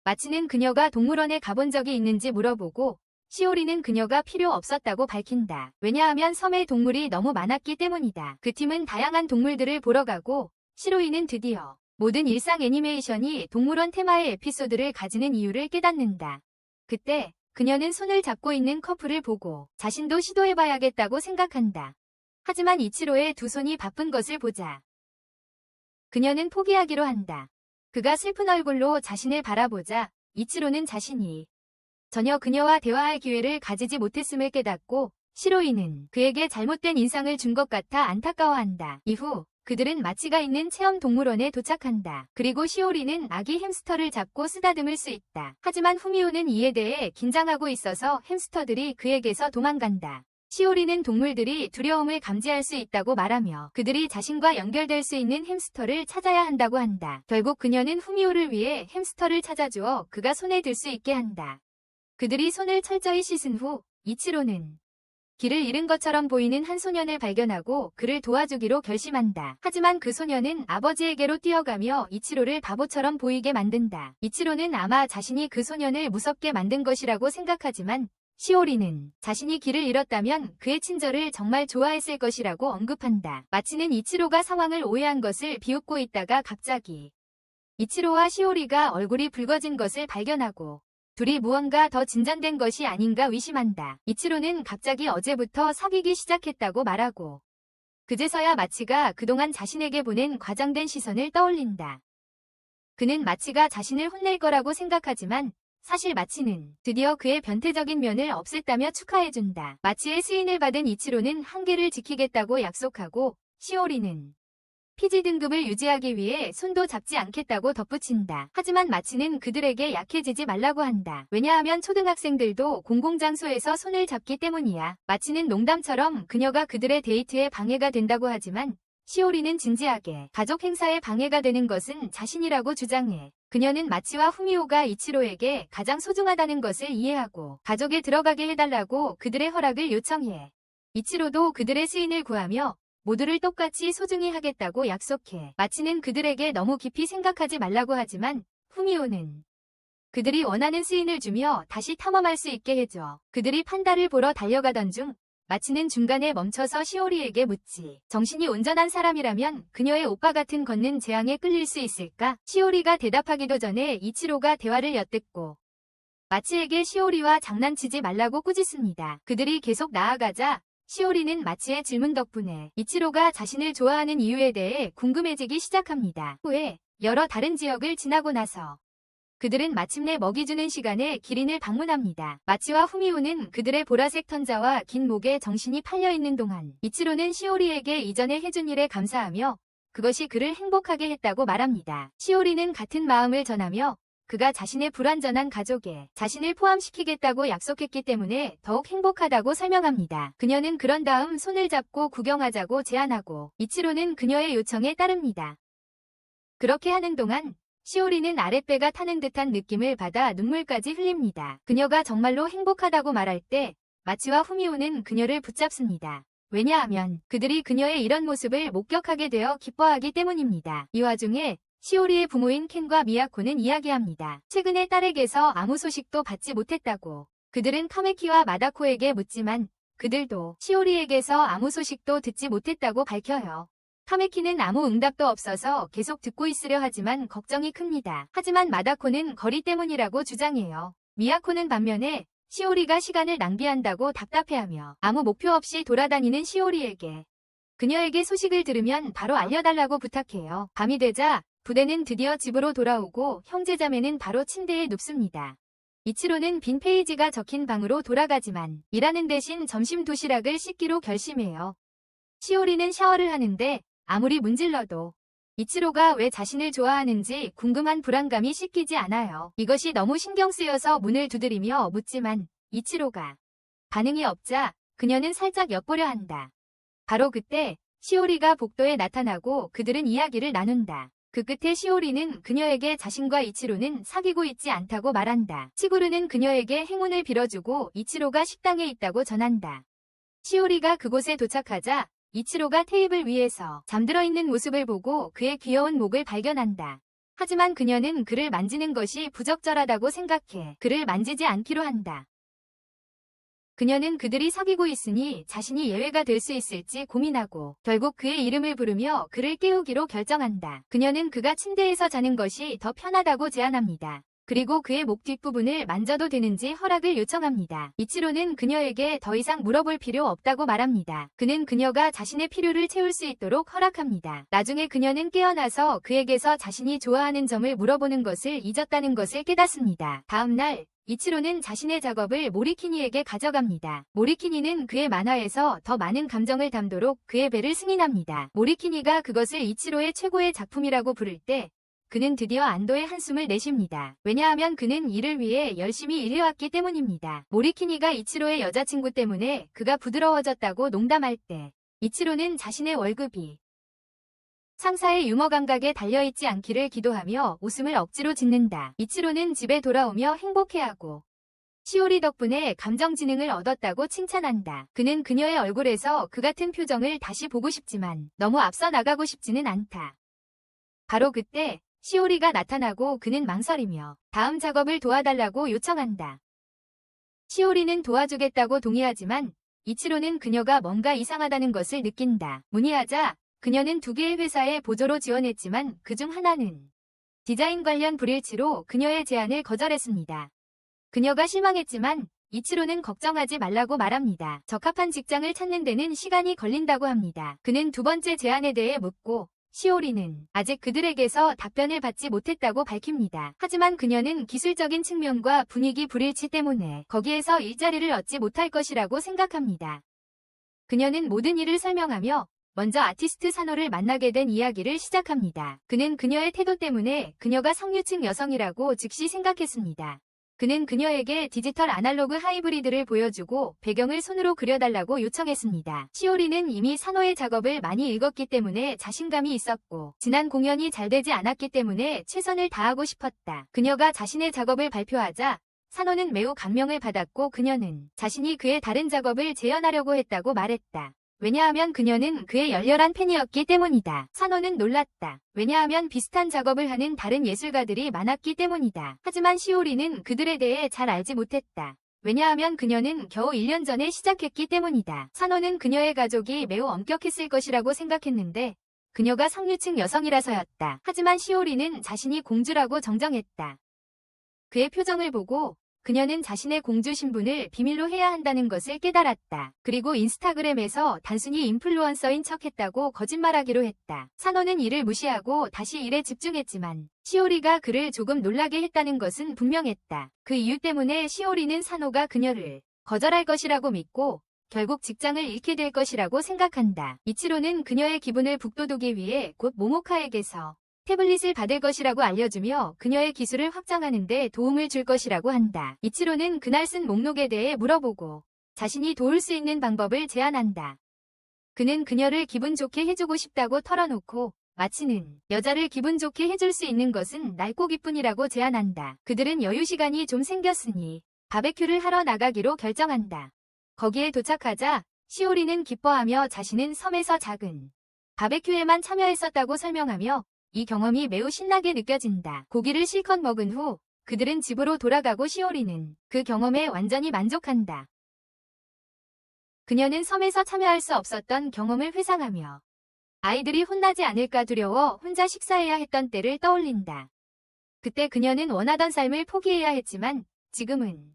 마치는 그녀가 동물원에 가본 적이 있는지 물어보고 시오리는 그녀가 필요 없었다고 밝힌다. 왜냐하면 섬에 동물이 너무 많았기 때문이다. 그 팀은 다양한 동물들을 보러 가고 시로이는 드디어 모든 일상 애니메이션이 동물원 테마의 에피소드를 가지는 이유를 깨닫는다. 그때 그녀는 손을 잡고 있는 커플을 보고 자신도 시도해봐야겠다고 생각한다. 하지만 이치로의 두 손이 바쁜 것을 보자 그녀는 포기하기로 한다. 그가 슬픈 얼굴로 자신을 바라보자 이치로는 자신이 전혀 그녀와 대화할 기회를 가지지 못했음을 깨닫고 시로이는 그에게 잘못된 인상을 준 것 같아 안타까워한다. 이후 그들은 마치가 있는 체험동물원에 도착한다. 그리고 시오리는 아기 햄스터를 잡고 쓰다듬을 수 있다. 하지만 후미오는 이에 대해 긴장하고 있어서 햄스터들이 그에게서 도망간다. 시오리는 동물들이 두려움을 감지할 수 있다고 말하며 그들이 자신과 연결될 수 있는 햄스터를 찾아야 한다고 한다. 결국 그녀는 후미오를 위해 햄스터를 찾아주어 그가 손에 들 수 있게 한다. 그들이 손을 철저히 씻은 후 이치로는 길을 잃은 것처럼 보이는 한 소년을 발견하고 그를 도와주기로 결심한다. 하지만 그 소년은 아버지에게로 뛰어가며 이치로를 바보처럼 보이게 만든다. 이치로는 아마 자신이 그 소년을 무섭게 만든 것이라고 생각하지만 시오리는 자신이 길을 잃었다면 그의 친절을 정말 좋아했을 것이라고 언급한다. 마치는 이치로가 상황을 오해한 것을 비웃고 있다가 갑자기 이치로와 시오리가 얼굴이 붉어진 것을 발견하고 둘이 무언가 더 진전된 것이 아닌가 의심한다. 이치로는 갑자기 어제부터 사귀기 시작했다고 말하고 그제서야 마치가 그동안 자신에게 보낸 과장된 시선을 떠올린다. 그는 마치가 자신을 혼낼 거라고 생각하지만 사실 마치는 드디어 그의 변태적인 면을 없앴다며 축하해준다. 마치의 스인을 받은 이치로는 한계를 지키겠다고 약속하고 시오리는 PG 등급을 유지하기 위해 손도 잡지 않겠다고 덧붙인다. 하지만 마치는 그들에게 약해지지 말라고 한다. 왜냐하면 초등학생들도 공공장소에서 손을 잡기 때문이야. 마치는 농담처럼 그녀가 그들의 데이트에 방해가 된다고 하지만 시오리는 진지하게 가족 행사에 방해가 되는 것은 자신이라고 주장해. 그녀는 마치와 후미오가 이치로에게 가장 소중하다는 것을 이해하고 가족에 들어가게 해달라고 그들의 허락을 요청해. 이치로도 그들의 스인을 구하며 모두를 똑같이 소중히 하겠다고 약속해. 마치는 그들에게 너무 깊이 생각하지 말라고 하지만 후미오는 그들이 원하는 스인을 주며 다시 탐험할 수 있게 해줘. 그들이 판다를 보러 달려가던 중 마치는 중간에 멈춰서 시오리에게 묻지. 정신이 온전한 사람이라면 그녀의 오빠 같은 걷는 재앙에 끌릴 수 있을까? 시오리가 대답하기도 전에 이치로가 대화를 엿듣고 마치에게 시오리와 장난치지 말라고 꾸짖습니다. 그들이 계속 나아가자 시오리는 마치의 질문 덕분에 이치로가 자신을 좋아하는 이유에 대해 궁금해지기 시작합니다. 후에 여러 다른 지역을 지나고 나서 그들은 마침내 먹이 주는 시간에 기린을 방문합니다. 마치와 후미오는 그들의 보라색 턴자와 긴 목에 정신이 팔려있는 동안 이치로는 시오리에게 이전에 해준 일에 감사하며 그것이 그를 행복하게 했다고 말합니다. 시오리는 같은 마음을 전하며 그가 자신의 불완전한 가족에 자신을 포함시키겠다고 약속했기 때문에 더욱 행복하다고 설명합니다. 그녀는 그런 다음 손을 잡고 구경하자고 제안하고 이치로는 그녀의 요청에 따릅니다. 그렇게 하는 동안 시오리는 아랫배가 타는 듯한 느낌을 받아 눈물까지 흘립니다. 그녀가 정말로 행복하다고 말할 때 마치와 후미오는 그녀를 붙잡습니다. 왜냐하면 그들이 그녀의 이런 모습을 목격하게 되어 기뻐하기 때문입니다. 이 와중에 시오리의 부모인 켄과 미야코는 이야기합니다. 최근에 딸에게서 아무 소식도 받지 못했다고. 그들은 카메키와 마다코에게 묻지만 그들도 시오리에게서 아무 소식도 듣지 못했다고 밝혀요. 카메키는 아무 응답도 없어서 계속 듣고 있으려 하지만 걱정이 큽니다. 하지만 마다코는 거리 때문이라고 주장해요. 미야코는 반면에 시오리가 시간을 낭비한다고 답답해하며 아무 목표 없이 돌아다니는 시오리에게 그녀에게 소식을 들으면 바로 알려달라고 부탁해요. 밤이 되자 부대는 드디어 집으로 돌아오고 형제자매는 바로 침대에 눕습니다. 이치로는 빈 페이지가 적힌 방으로 돌아가지만 일하는 대신 점심 도시락을 씻기로 결심해요. 시오리는 샤워를 하는데 아무리 문질러도 이치로가 왜 자신을 좋아하는지 궁금한 불안감이 씻기지 않아요. 이것이 너무 신경 쓰여서 문을 두드리며 묻지만 이치로가 반응이 없자 그녀는 살짝 엿보려 한다. 바로 그때 시오리가 복도에 나타나고 그들은 이야기를 나눈다. 그 끝에 시오리는 그녀에게 자신과 이치로는 사귀고 있지 않다고 말한다. 치구르는 그녀에게 행운을 빌어주고 이치로가 식당에 있다고 전한다. 시오리가 그곳에 도착하자 이치로가 테이블 위에서 잠들어 있는 모습을 보고 그의 귀여운 목을 발견한다. 하지만 그녀는 그를 만지는 것이 부적절하다고 생각해 그를 만지지 않기로 한다. 그녀는 그들이 사귀고 있으니 자신이 예외가 될 수 있을지 고민하고 결국 그의 이름을 부르며 그를 깨우기로 결정한다. 그녀는 그가 침대에서 자는 것이 더 편하다고 제안합니다. 그리고 그의 목 뒷부분을 만져도 되는지 허락을 요청합니다. 이치로는 그녀에게 더 이상 물어볼 필요 없다고 말합니다. 그는 그녀가 자신의 필요를 채울 수 있도록 허락합니다. 나중에 그녀는 깨어나서 그에게서 자신이 좋아하는 점을 물어보는 것을 잊었다는 것을 깨닫습니다. 다음 날 이치로는 자신의 작업을 모리키니에게 가져갑니다. 모리키니는 그의 만화에서 더 많은 감정을 담도록 그의 배를 승인합니다. 모리키니가 그것을 이치로의 최고의 작품이라고 부를 때 그는 드디어 안도의 한숨을 내쉽니다. 왜냐하면 그는 이를 위해 열심히 일해왔기 때문입니다. 모리키니가 이치로의 여자친구 때문에 그가 부드러워졌다고 농담할 때 이치로는 자신의 월급이 상사의 유머 감각에 달려있지 않기를 기도하며 웃음을 억지로 짓는다. 이치로는 집에 돌아오며 행복해하고 시오리 덕분에 감정지능을 얻었다고 칭찬한다. 그는 그녀의 얼굴에서 그 같은 표정을 다시 보고 싶지만 너무 앞서 나가고 싶지는 않다. 바로 그때 시오리가 나타나고 그는 망설이며 다음 작업을 도와달라고 요청한다. 시오리는 도와주겠다고 동의하지만 이치로는 그녀가 뭔가 이상하다는 것을 느낀다. 문의하자 그녀는 2개의 회사에 보조로 지원했지만 그중 하나는 디자인 관련 불일치로 그녀의 제안을 거절했습니다. 그녀가 실망했지만 이치로는 걱정하지 말라고 말합니다. 적합한 직장을 찾는 데는 시간이 걸린다고 합니다. 그는 2번째 제안에 대해 묻고 시오리는 아직 그들에게서 답변을 받지 못했다고 밝힙니다. 하지만 그녀는 기술적인 측면과 분위기 불일치 때문에 거기에서 일자리를 얻지 못할 것이라고 생각합니다. 그녀는 모든 일을 설명하며 먼저 아티스트 사노를 만나게 된 이야기를 시작합니다. 그는 그녀의 태도 때문에 그녀가 성유층 여성이라고 즉시 생각했습니다. 그는 그녀에게 디지털 아날로그 하이브리드를 보여주고 배경을 손으로 그려달라고 요청했습니다. 시오리는 이미 사노의 작업을 많이 읽었기 때문에 자신감이 있었고 지난 공연이 잘 되지 않았기 때문에 최선을 다하고 싶었다. 그녀가 자신의 작업을 발표하자 사노는 매우 감명을 받았고 그녀는 자신이 그의 다른 작업을 재현하려고 했다고 말했다. 왜냐하면 그녀는 그의 열렬한 팬이었기 때문이다. 사노는 놀랐다. 왜냐하면 비슷한 작업을 하는 다른 예술가들이 많았기 때문이다. 하지만 시오리는 그들에 대해 잘 알지 못했다. 왜냐하면 그녀는 겨우 1년 전에 시작했기 때문이다. 사노는 그녀의 가족이 매우 엄격했을 것이라고 생각했는데 그녀가 성유층 여성이라서였다. 하지만 시오리는 자신이 공주라고 정정했다. 그의 표정을 보고 그녀는 자신의 공주 신분을 비밀로 해야 한다는 것을 깨달았다. 그리고 인스타그램에서 단순히 인플루언서인 척했다고 거짓말하기로 했다. 사노는 이를 무시하고 다시 일에 집중했지만 시오리가 그를 조금 놀라게 했다는 것은 분명했다. 그 이유 때문에 시오리는 사노가 그녀를 거절할 것이라고 믿고 결국 직장을 잃게 될 것이라고 생각한다. 이치로는 그녀의 기분을 북돋우기 위해 곧 모모카에게서 태블릿을 받을 것이라고 알려주며 그녀의 기술을 확장하는 데 도움을 줄 것이라고 한다. 이치로는 그날 쓴 목록에 대해 물어보고 자신이 도울 수 있는 방법을 제안한다. 그는 그녀를 기분 좋게 해주고 싶다고 털어놓고 마치는 여자를 기분 좋게 해줄 수 있는 것은 날고기뿐이라고 제안한다. 그들은 여유 시간이 좀 생겼으니 바베큐를 하러 나가기로 결정한다. 거기에 도착하자 시오리는 기뻐하며 자신은 섬에서 작은 바베큐에만 참여했었다고 설명하며 이 경험이 매우 신나게 느껴진다. 고기를 실컷 먹은 후 그들은 집으로 돌아가고 시오리는 그 경험에 완전히 만족한다. 그녀는 섬에서 참여할 수 없었던 경험을 회상하며 아이들이 혼나지 않을까 두려워 혼자 식사해야 했던 때를 떠올린다. 그때 그녀는 원하던 삶을 포기해야 했지만 지금은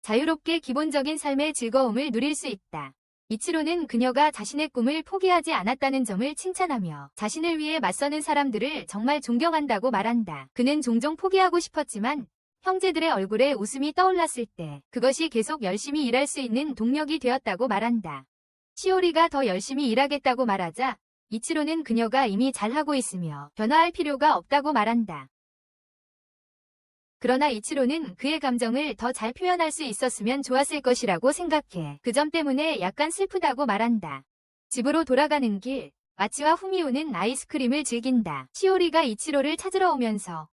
자유롭게 기본적인 삶의 즐거움을 누릴 수 있다. 이치로는 그녀가 자신의 꿈을 포기하지 않았다는 점을 칭찬하며 자신을 위해 맞서는 사람들을 정말 존경한다고 말한다. 그는 종종 포기하고 싶었지만 형제들의 얼굴에 웃음이 떠올랐을 때 그것이 계속 열심히 일할 수 있는 동력이 되었다고 말한다. 시오리가 더 열심히 일하겠다고 말하자 이치로는 그녀가 이미 잘하고 있으며 변화할 필요가 없다고 말한다. 그러나 이치로는 그의 감정을 더 잘 표현할 수 있었으면 좋았을 것이라고 생각해. 그 점 때문에 약간 슬프다고 말한다. 집으로 돌아가는 길, 마치와 후미오는 아이스크림을 즐긴다. 시오리가 이치로를 찾으러 오면서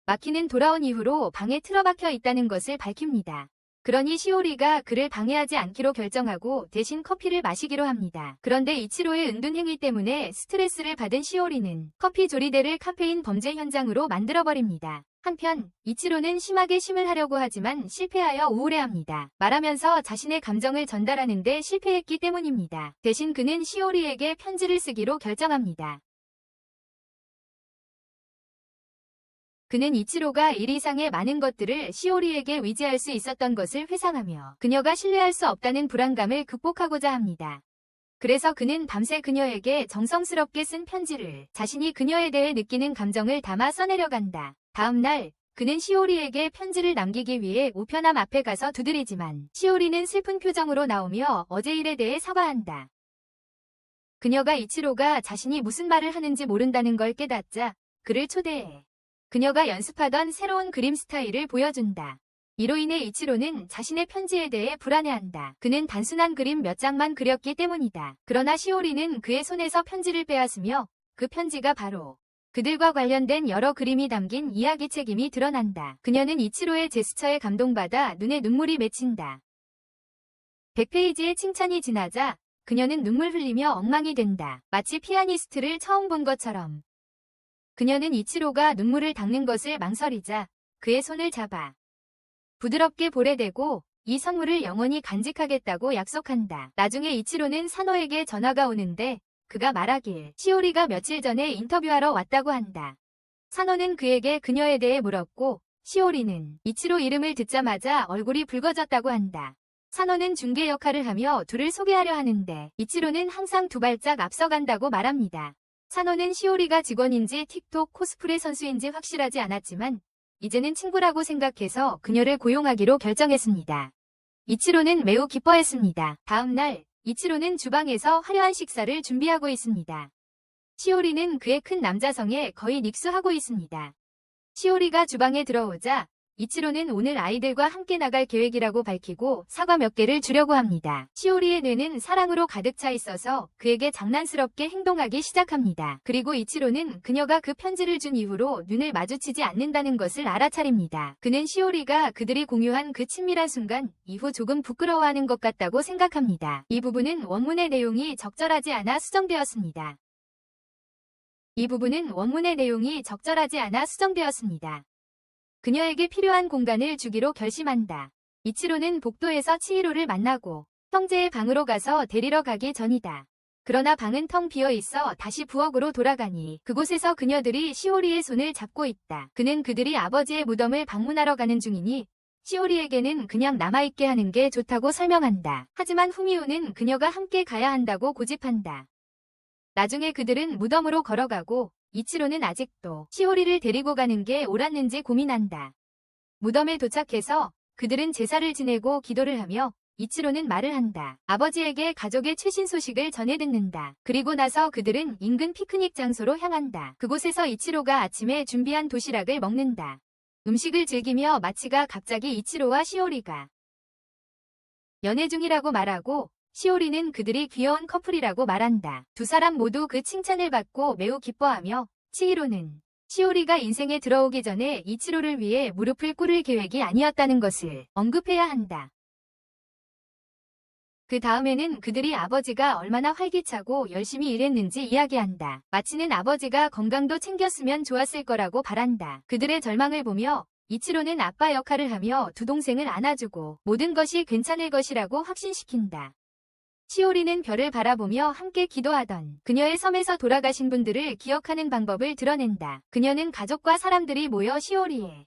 마키는 돌아온 이후로 방에 틀어박혀 있다는 것을 밝힙니다. 그러니 시오리가 그를 방해하지 않기로 결정하고 대신 커피를 마시기로 합니다. 그런데 이치로의 은둔 행위 때문에 스트레스를 받은 시오리는 커피 조리대를 카페인 범죄 현장으로 만들어버립니다. 한편 이치로는 심하게 심을 하려고 하지만 실패하여 우울해합니다. 말하면서 자신의 감정을 전달하는 데 실패했기 때문입니다. 대신 그는 시오리에게 편지를 쓰기로 결정합니다. 그는 이치로가 일 이상의 많은 것들을 시오리에게 의지할 수 있었던 것을 회상하며 그녀가 신뢰할 수 없다는 불안감을 극복하고자 합니다. 그래서 그는 밤새 그녀에게 정성스럽게 쓴 편지를 자신이 그녀에 대해 느끼는 감정을 담아 써내려간다. 다음 날 그는 시오리에게 편지를 남기기 위해 우편함 앞에 가서 두드리지만 시오리는 슬픈 표정으로 나오며 어제 일에 대해 사과한다. 그녀가 이치로가 자신이 무슨 말을 하는지 모른다는 걸 깨닫자 그를 초대해 그녀가 연습하던 새로운 그림 스타일을 보여준다. 이로 인해 이치로는 자신의 편지에 대해 불안해한다. 그는 단순한 그림 몇 장만 그렸기 때문이다. 그러나 시오리는 그의 손에서 편지를 빼앗으며 그 편지가 바로 그들과 관련된 여러 그림이 담긴 이야기 책임이 드러난다. 그녀는 이치로의 제스처에 감동받아 눈에 눈물이 맺힌다. 100페이지의 칭찬이 지나자 그녀는 눈물 흘리며 엉망이 된다. 마치 피아니스트를 처음 본 것처럼. 그녀는 이치로가 눈물을 닦는 것을 망설이자 그의 손을 잡아 부드럽게 볼에 대고 이 선물을 영원히 간직하겠다고 약속한다. 나중에 이치로는 사노에게 전화가 오는데 그가 말하길 시오리가 며칠 전에 인터뷰하러 왔다고 한다. 사노는 그에게 그녀에 대해 물었고 시오리는 이치로 이름을 듣자마자 얼굴이 붉어졌다고 한다. 사노는 중개 역할을 하며 둘을 소개하려 하는데 이치로는 항상 두 발짝 앞서간다고 말합니다. 사노는 시오리가 직원인지 틱톡 코스프레 선수인지 확실하지 않았지만 이제는 친구라고 생각해서 그녀를 고용하기로 결정했습니다. 이치로는 매우 기뻐했습니다. 다음 날 이치로는 주방에서 화려한 식사를 준비하고 있습니다. 시오리는 그의 큰 남자성에 거의 nik수하고 있습니다. 시오리가 주방에 들어오자 이치로는 오늘 아이들과 함께 나갈 계획이라고 밝히고 사과 몇 개를 주려고 합니다. 시오리의 뇌는 사랑으로 가득 차 있어서 그에게 장난스럽게 행동하기 시작합니다. 그리고 이치로는 그녀가 그 편지를 준 이후로 눈을 마주치지 않는다는 것을 알아차립니다. 그는 시오리가 그들이 공유한 그 친밀한 순간 이후 조금 부끄러워하는 것 같다고 생각합니다. 이 부분은 원문의 내용이 적절하지 않아 수정되었습니다. 그녀에게 필요한 공간을 주기로 결심한다. 이치로는 복도에서 치히로를 만나고 형제의 방으로 가서 데리러 가기 전이다. 그러나 방은 텅 비어 있어 다시 부엌으로 돌아가니 그곳에서 그녀들이 시오리의 손을 잡고 있다. 그는 그들이 아버지의 무덤을 방문하러 가는 중이니 시오리에게는 그냥 남아있게 하는 게 좋다고 설명한다. 하지만 후미오는 그녀가 함께 가야 한다고 고집한다. 나중에 그들은 무덤으로 걸어가고 이치로는 아직도 시오리를 데리고 가는 게 옳았는지 고민한다. 무덤에 도착해서 그들은 제사를 지내고 기도를 하며 이치로는 말을 한다. 아버지에게 가족의 최신 소식을 전해 듣는다. 그리고 나서 그들은 인근 피크닉 장소로 향한다. 그곳에서 이치로가 아침에 준비한 도시락을 먹는다. 음식을 즐기며 마치가 갑자기 이치로와 시오리가 연애 중이라고 말하고 시오리는 그들이 귀여운 커플이라고 말한다. 두 사람 모두 그 칭찬을 받고 매우 기뻐하며 치히로는 시오리가 인생에 들어오기 전에 이치로를 위해 무릎을 꿇을 계획이 아니었다는 것을 언급해야 한다. 그 다음에는 그들이 아버지가 얼마나 활기차고 열심히 일했는지 이야기한다. 마치는 아버지가 건강도 챙겼으면 좋았을 거라고 바란다. 그들의 절망을 보며 이치로는 아빠 역할을 하며 두 동생을 안아주고 모든 것이 괜찮을 것이라고 확신시킨다. 시오리는 별을 바라보며 함께 기도하던 그녀의 섬에서 돌아가신 분들을 기억하는 방법을 드러낸다. 그녀는 가족과 사람들이 모여 시오리의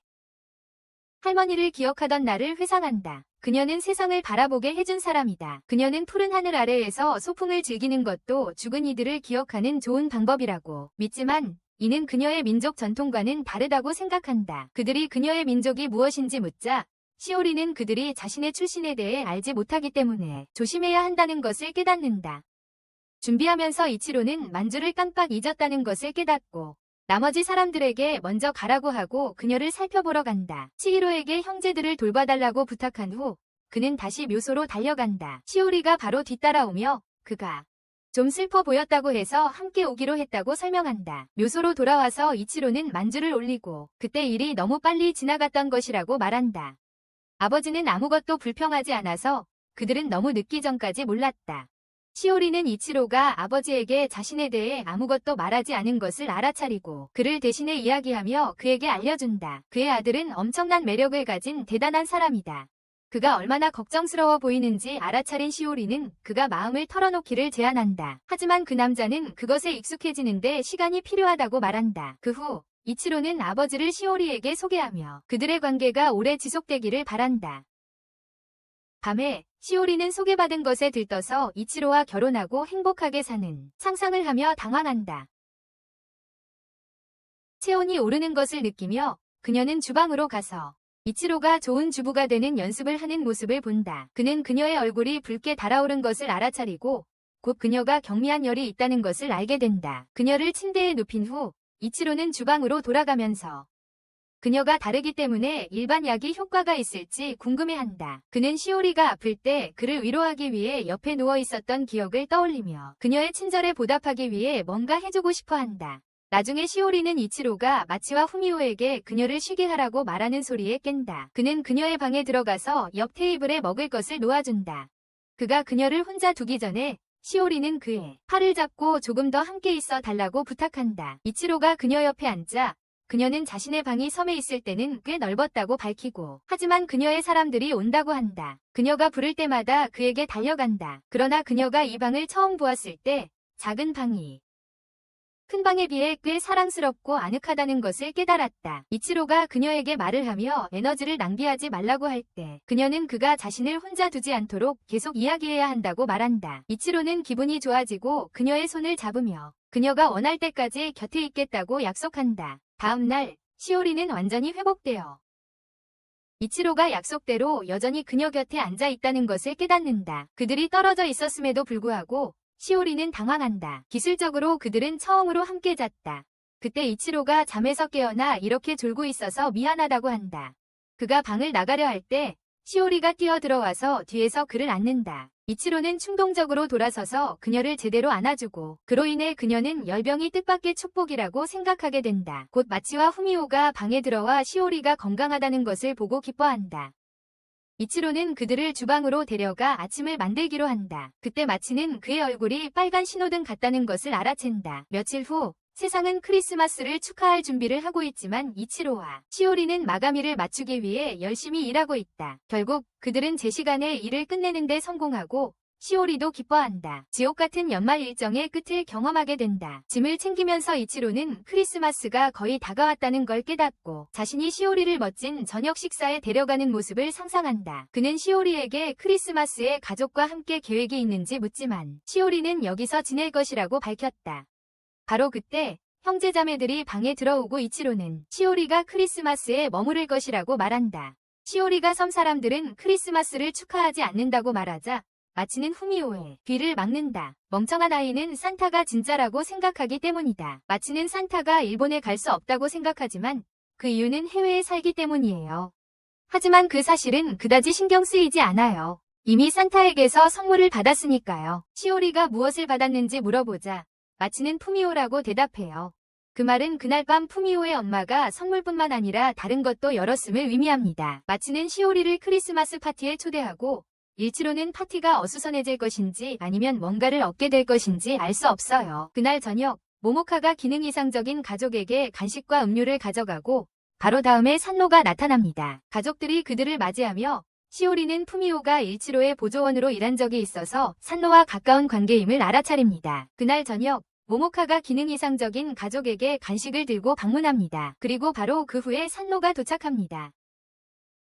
할머니를 기억하던 날을 회상한다. 그녀는 세상을 바라보게 해준 사람이다. 그녀는 푸른 하늘 아래에서 소풍을 즐기는 것도 죽은 이들을 기억하는 좋은 방법이라고 믿지만 이는 그녀의 민족 전통과는 다르다고 생각한다. 그들이 그녀의 민족이 무엇인지 묻자 시오리는 그들이 자신의 출신에 대해 알지 못하기 때문에 조심해야 한다는 것을 깨닫는다. 준비하면서 이치로는 만주를 깜빡 잊었다는 것을 깨닫고 나머지 사람들에게 먼저 가라고 하고 그녀를 살펴보러 간다. 치히로에게 형제들을 돌봐달라고 부탁한 후 그는 다시 묘소로 달려간다. 시오리가 바로 뒤따라오며 그가 좀 슬퍼 보였다고 해서 함께 오기로 했다고 설명한다. 묘소로 돌아와서 이치로는 만주를 올리고 그때 일이 너무 빨리 지나갔던 것이라고 말한다. 아버지는 아무것도 불평하지 않아서 그들은 너무 늦기 전까지 몰랐다. 시오리는 이치로가 아버지에게 자신에 대해 아무것도 말하지 않은 것을 알아차리고 그를 대신해 이야기하며 그에게 알려준다. 그의 아들은 엄청난 매력을 가진 대단한 사람이다. 그가 얼마나 걱정스러워 보이는지 알아차린 시오리는 그가 마음을 털어놓기를 제안한다. 하지만 그 남자는 그것에 익숙해지는데 시간이 필요하다고 말한다. 그 후 이치로는 아버지를 시오리에게 소개하며 그들의 관계가 오래 지속되기를 바란다. 밤에 시오리는 소개받은 것에 들떠서 이치로와 결혼하고 행복하게 사는 상상을 하며 당황한다. 체온이 오르는 것을 느끼며 그녀는 주방으로 가서 이치로가 좋은 주부가 되는 연습을 하는 모습을 본다. 그는 그녀의 얼굴이 붉게 달아오른 것을 알아차리고 곧 그녀가 경미한 열이 있다는 것을 알게 된다. 그녀를 침대에 눕힌 후 이치로는 주방으로 돌아가면서 그녀가 다르기 때문에 일반 약이 효과가 있을지 궁금해한다. 그는 시오리가 아플 때 그를 위로하기 위해 옆에 누워 있었던 기억을 떠올리며 그녀의 친절에 보답하기 위해 뭔가 해주고 싶어 한다. 나중에 시오리는 이치로가 마치와 후미오에게 그녀를 쉬게 하라고 말하는 소리에 깬다. 그는 그녀의 방에 들어가서 옆 테이블에 먹을 것을 놓아준다. 그가 그녀를 혼자 두기 전에 시오리는 그의 팔을 잡고 조금 더 함께 있어 달라고 부탁한다. 이치로가 그녀 옆에 앉자 그녀는 자신의 방이 섬에 있을 때는 꽤 넓었다고 밝히고 하지만 그녀의 사람들이 온다고 한다. 그녀가 부를 때마다 그에게 달려간다. 그러나 그녀가 이 방을 처음 보았을 때 작은 방이 큰 방에 비해 꽤 사랑스럽고 아늑하다는 것을 깨달았다. 이치로가 그녀에게 말을 하며 에너지를 낭비하지 말라고 할 때 그녀는 그가 자신을 혼자 두지 않도록 계속 이야기해야 한다고 말한다. 이치로는 기분이 좋아지고 그녀의 손을 잡으며 그녀가 원할 때까지 곁에 있겠다고 약속한다. 다음 날 시오리는 완전히 회복되어 이치로가 약속대로 여전히 그녀 곁에 앉아 있다는 것을 깨닫는다. 그들이 떨어져 있었음에도 불구하고 시오리는 당황한다. 기술적으로 그들은 처음으로 함께 잤다. 그때 이치로가 잠에서 깨어나 이렇게 졸고 있어서 미안하다고 한다. 그가 방을 나가려 할 때 시오리가 뛰어들어와서 뒤에서 그를 안는다. 이치로는 충동적으로 돌아서서 그녀를 제대로 안아주고 그로 인해 그녀는 열병이 뜻밖의 축복이라고 생각하게 된다. 곧 마치와 후미오가 방에 들어와 시오리가 건강하다는 것을 보고 기뻐한다. 이치로는 그들을 주방으로 데려가 아침을 만들기로 한다. 그때 마치는 그의 얼굴이 빨간 신호등 같다는 것을 알아챈다. 며칠 후 세상은 크리스마스를 축하할 준비를 하고 있지만 이치로와 시오리는 마감일을 맞추기 위해 열심히 일하고 있다. 결국 그들은 제 시간에 일을 끝내는 데 성공하고 시오리도 기뻐한다. 지옥 같은 연말 일정의 끝을 경험하게 된다. 짐을 챙기면서 이치로는 크리스마스가 거의 다가왔다는 걸 깨닫고 자신이 시오리를 멋진 저녁 식사에 데려가는 모습을 상상한다. 그는 시오리에게 크리스마스에 가족과 함께 계획이 있는지 묻지만 시오리는 여기서 지낼 것이라고 밝혔다. 바로 그때 형제자매들이 방에 들어오고 이치로는 시오리가 크리스마스에 머무를 것이라고 말한다. 시오리가 섬 사람들은 크리스마스를 축하하지 않는다고 말하자 마치는 후미오의 귀를 막는다. 멍청한 아이는 산타가 진짜라고 생각하기 때문이다. 마치는 산타가 일본에 갈 수 없다고 생각하지만 그 이유는 해외에 살기 때문이에요. 하지만 그 사실은 그다지 신경 쓰이지 않아요. 이미 산타에게서 선물을 받았으니까요. 시오리가 무엇을 받았는지 물어보자 마치는 푸미오라고 대답해요. 그 말은 그날 밤 푸미오의 엄마가 선물뿐만 아니라 다른 것도 열었음을 의미합니다. 마치는 시오리를 크리스마스 파티에 초대하고 이치로는 파티가 어수선해질 것인지 아니면 뭔가를 얻게 될 것인지 알 수 없어요. 그날 저녁 모모카가 기능 이상적인 가족에게 간식과 음료를 가져가고 바로 다음에 산노가 나타납니다. 가족들이 그들을 맞이하며 시오리는 푸미오가 이치로의 보조원으로 일한 적이 있어서 산노와 가까운 관계임을 알아차립니다. 그날 저녁 모모카가 기능 이상적인 가족에게 간식을 들고 방문합니다. 그리고 바로 그 후에 산노가 도착합니다.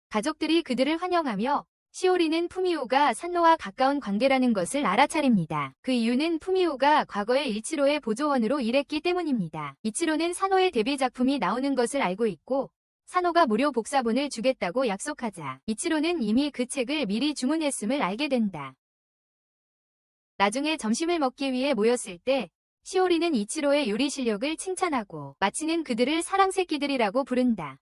가족들이 그들을 환영하며 시오리는 푸미오가 산노와 가까운 관계라는 것을 알아차립니다. 그 이유는 푸미오가 과거에 이치로의 보조원으로 일했기 때문입니다. 이치로는 산노의 데뷔 작품이 나오는 것을 알고 있고 산노가 무료 복사본을 주겠다고 약속하자 이치로는 이미 그 책을 미리 주문했음을 알게 된다. 나중에 점심을 먹기 위해 모였을 때 시오리는 이치로의 요리 실력을 칭찬하고 마치는 그들을 사랑새끼들이라고 부른다.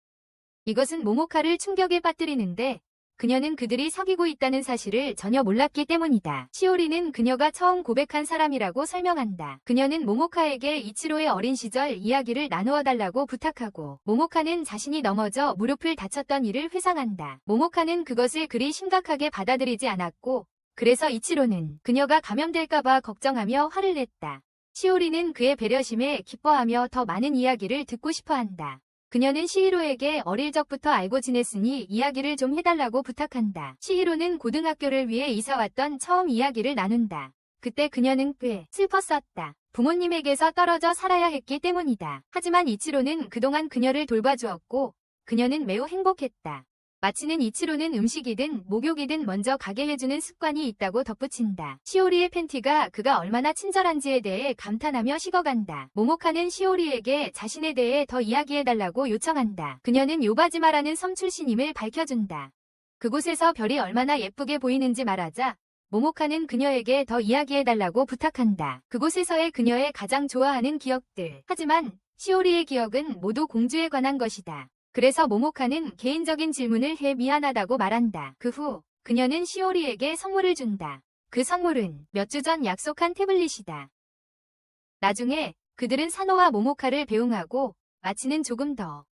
이것은 모모카를 충격에 빠뜨리는데 그녀는 그들이 사귀고 있다는 사실을 전혀 몰랐기 때문이다. 시오리는 그녀가 처음 고백한 사람이라고 설명한다. 그녀는 모모카에게 이치로의 어린 시절 이야기를 나누어 달라고 부탁하고 모모카는 자신이 넘어져 무릎을 다쳤던 일을 회상한다. 모모카는 그것을 그리 심각하게 받아들이지 않았고 그래서 이치로는 그녀가 감염될까봐 걱정하며 화를 냈다. 시오리는 그의 배려심에 기뻐하며 더 많은 이야기를 듣고 싶어한다. 그녀는 시히로에게 어릴 적부터 알고 지냈으니 이야기를 좀 해달라고 부탁한다. 시히로는 고등학교를 위해 이사왔던 처음 이야기를 나눈다. 그때 그녀는 꽤 슬펐었다. 부모님에게서 떨어져 살아야 했기 때문이다. 하지만 이치로는 그동안 그녀를 돌봐주었고 그녀는 매우 행복했다. 마치는 이치로는 음식이든 목욕이든 먼저 가게 해주는 습관이 있다고 덧붙인다. 시오리의 팬티가 그가 얼마나 친절한지에 대해 감탄하며 식어간다. 모모카는 시오리에게 자신에 대해 더 이야기해달라고 요청한다. 그녀는 요바지마라는 섬 출신임을 밝혀준다. 그곳에서 별이 얼마나 예쁘게 보이는지 말하자 모모카는 그녀에게 더 이야기해달라고 부탁한다. 그곳에서의 그녀의 가장 좋아하는 기억들. 하지만 시오리의 기억은 모두 공주에 관한 것이다. 그래서 모모카는 개인적인 질문을 해 미안하다고 말한다. 그 후 그녀는 시오리에게 선물을 준다. 그 선물은 몇 주 전 약속한 태블릿이다. 나중에 그들은 사노와 모모카를 배웅하고 마치는 조금 더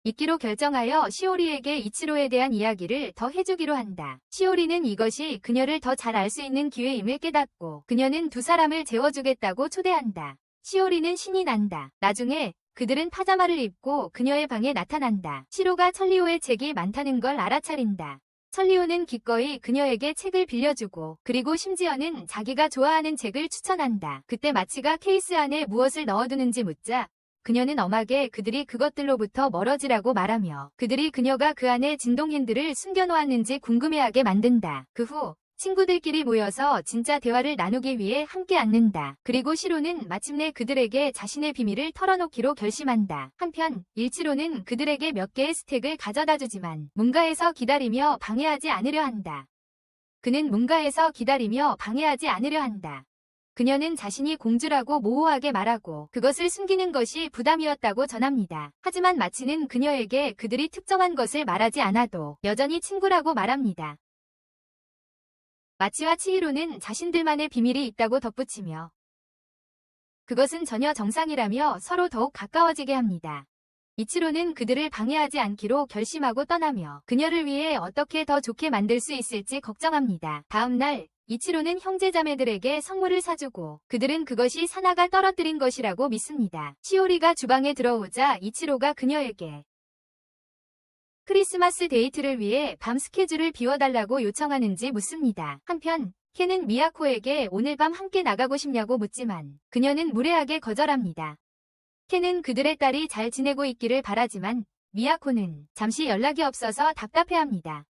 있기로 결정하여 시오리에게 이치로에 대한 이야기를 더 해주기로 한다. 시오리는 이것이 그녀를 더 잘 알 수 있는 기회임을 깨닫고 그녀는 두 사람을 재워주겠다고 초대한다. 시오리는 신이 난다. 나중에 그들은 파자마를 입고 그녀의 방에 나타난다. 시로가 천리오의 책이 많다는 걸 알아차린다. 천리오는 기꺼이 그녀에게 책을 빌려주고 그리고 심지어는 자기가 좋아하는 책을 추천한다. 그때 마치가 케이스 안에 무엇을 넣어두는지 묻자 그녀는 엄하게 그들이 그것들로부터 멀어지라고 말하며 그들이 그녀가 그 안에 진동 핸들을 숨겨놓았는지 궁금해하게 만든다. 그 후 친구들끼리 모여서 진짜 대화를 나누기 위해 함께 앉는다. 그리고 시로는 마침내 그들에게 자신의 비밀을 털어놓기로 결심한다. 한편 일치로는 그들에게 몇 개의 스택을 가져다 주지만 문가에서 기다리며 방해하지 않으려 한다. 그는 문가에서 기다리며 방해하지 않으려 한다. 그녀는 자신이 공주라고 모호하게 말하고 그것을 숨기는 것이 부담이었다고 전합니다. 하지만 마치는 그녀에게 그들이 특정한 것을 말하지 않아도 여전히 친구라고 말합니다. 마치와 치히로는 자신들만의 비밀이 있다고 덧붙이며 그것은 전혀 정상이라며 서로 더욱 가까워지게 합니다. 이치로는 그들을 방해하지 않기로 결심하고 떠나며 그녀를 위해 어떻게 더 좋게 만들 수 있을지 걱정합니다. 다음 날 이치로는 형제자매들에게 선물을 사주고 그들은 그것이 사나가 떨어뜨린 것이라고 믿습니다. 시오리가 주방에 들어오자 이치로가 그녀에게 크리스마스 데이트를 위해 밤 스케줄을 비워달라고 요청하는지 묻습니다. 한편 켄은 미야코에게 오늘 밤 함께 나가고 싶냐고 묻지만 그녀는 무례하게 거절합니다. 켄은 그들의 딸이 잘 지내고 있기를 바라지만 미야코는 잠시 연락이 없어서 답답해합니다.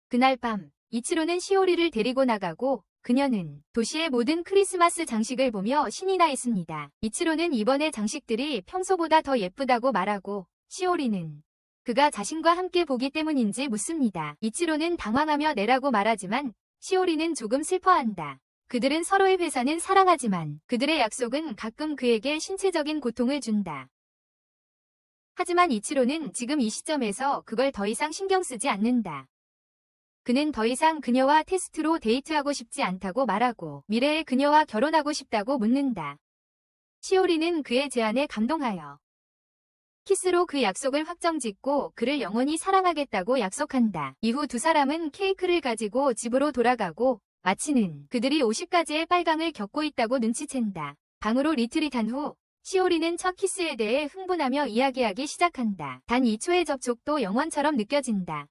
그날 밤 이치로는 시오리를 데리고 나가고 그녀는 도시의 모든 크리스마스 장식을 보며 신이 나 있습니다. 이치로는 이번의 장식들이 평소보다 더 예쁘다고 말하고 시오리는 그가 자신과 함께 보기 때문인지 묻습니다. 이치로는 당황하며 내라고 말하지만 시오리는 조금 슬퍼한다. 그들은 서로의 회사는 사랑하지만 그들의 약속은 가끔 그에게 신체적인 고통을 준다. 하지만 이치로는 지금 이 시점에서 그걸 더 이상 신경 쓰지 않는다. 그는 더 이상 그녀와 테스트로 데이트하고 싶지 않다고 말하고 미래에 그녀와 결혼하고 싶다고 묻는다. 시오리는 그의 제안에 감동하여 키스로 그 약속을 확정짓고 그를 영원히 사랑하겠다고 약속한다. 이후 두 사람은 케이크를 가지고 집으로 돌아가고 마치는 그들이 50가지의 빨강을 겪고 있다고 눈치챈다. 방으로 리트릿한 후 시오리는 첫 키스에 대해 흥분하며 이야기하기 시작한다. 단 2초의 접촉도 영원처럼 느껴진다.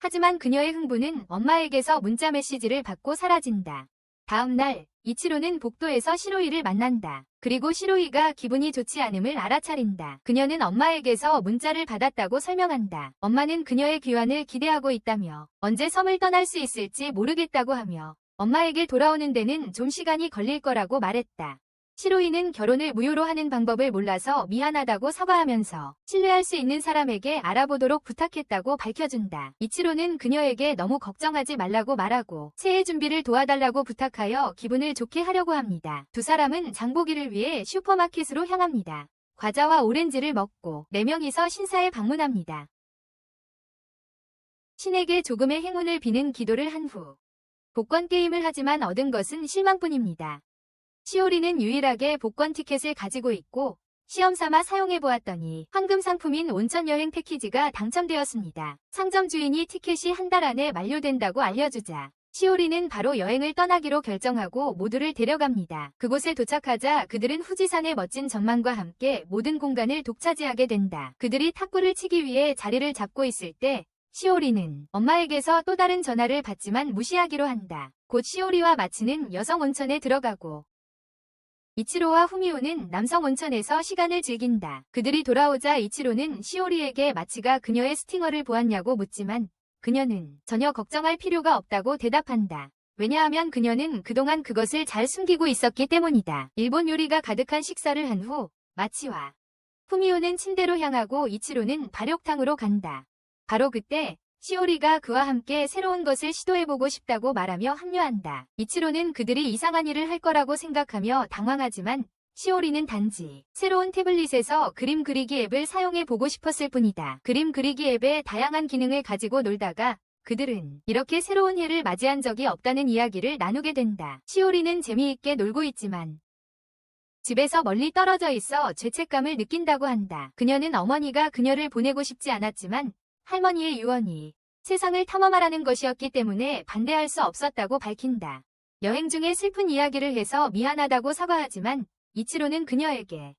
하지만 그녀의 흥분은 엄마에게서 문자 메시지를 받고 사라진다. 다음 날 이치로는 복도에서 시로이를 만난다. 그리고 시로이가 기분이 좋지 않음을 알아차린다. 그녀는 엄마에게서 문자를 받았다고 설명한다. 엄마는 그녀의 귀환을 기대하고 있다며 언제 섬을 떠날 수 있을지 모르겠다고 하며 엄마에게 돌아오는 데는 좀 시간이 걸릴 거라고 말했다. 시로이는 결혼을 무효로 하는 방법을 몰라서 미안하다고 사과하면서 신뢰할 수 있는 사람에게 알아보도록 부탁했다고 밝혀준다. 이치로는 그녀에게 너무 걱정하지 말라고 말하고 새해 준비를 도와달라고 부탁하여 기분을 좋게 하려고 합니다. 두 사람은 장보기를 위해 슈퍼마켓으로 향합니다. 과자와 오렌지를 먹고 4명이서 신사에 방문합니다. 신에게 조금의 행운을 비는 기도를 한 후 복권 게임을 하지만 얻은 것은 실망뿐입니다. 시오리는 유일하게 복권 티켓을 가지고 있고 시험삼아 사용해보았더니 황금 상품인 온천 여행 패키지가 당첨되었습니다. 상점 주인이 티켓이 한 달 안에 만료된다고 알려주자 시오리는 바로 여행을 떠나기로 결정하고 모두를 데려갑니다. 그곳에 도착하자 그들은 후지산의 멋진 전망과 함께 모든 공간을 독차지하게 된다. 그들이 탁구를 치기 위해 자리를 잡고 있을 때 시오리는 엄마에게서 또 다른 전화를 받지만 무시하기로 한다. 곧 시오리와 마치는 여성 온천에 들어가고 이치로와 후미오는 남성 온천에서 시간을 즐긴다. 그들이 돌아오자 이치로는 시오리에게 마치가 그녀의 스팅어를 보았냐고 묻지만 그녀는 전혀 걱정할 필요가 없다고 대답한다. 왜냐하면 그녀는 그동안 그것을 잘 숨기고 있었기 때문이다. 일본 요리가 가득한 식사를 한 후 마치와 후미오는 침대로 향하고 이치로는 발욕탕으로 간다. 바로 그때 시오리가 그와 함께 새로운 것을 시도해보고 싶다고 말하며 합류한다. 이치로는 그들이 이상한 일을 할 거라고 생각하며 당황하지만 시오리는 단지 새로운 태블릿에서 그림 그리기 앱을 사용해보고 싶었을 뿐이다. 그림 그리기 앱의 다양한 기능을 가지고 놀다가 그들은 이렇게 새로운 해를 맞이한 적이 없다는 이야기를 나누게 된다. 시오리는 재미있게 놀고 있지만 집에서 멀리 떨어져 있어 죄책감을 느낀다고 한다. 그녀는 어머니가 그녀를 보내고 싶지 않았지만 할머니의 유언이 세상을 탐험하라는 것이었기 때문에 반대할 수 없었다고 밝힌다. 여행 중에 슬픈 이야기를 해서 미안하다고 사과하지만 이치로는 그녀에게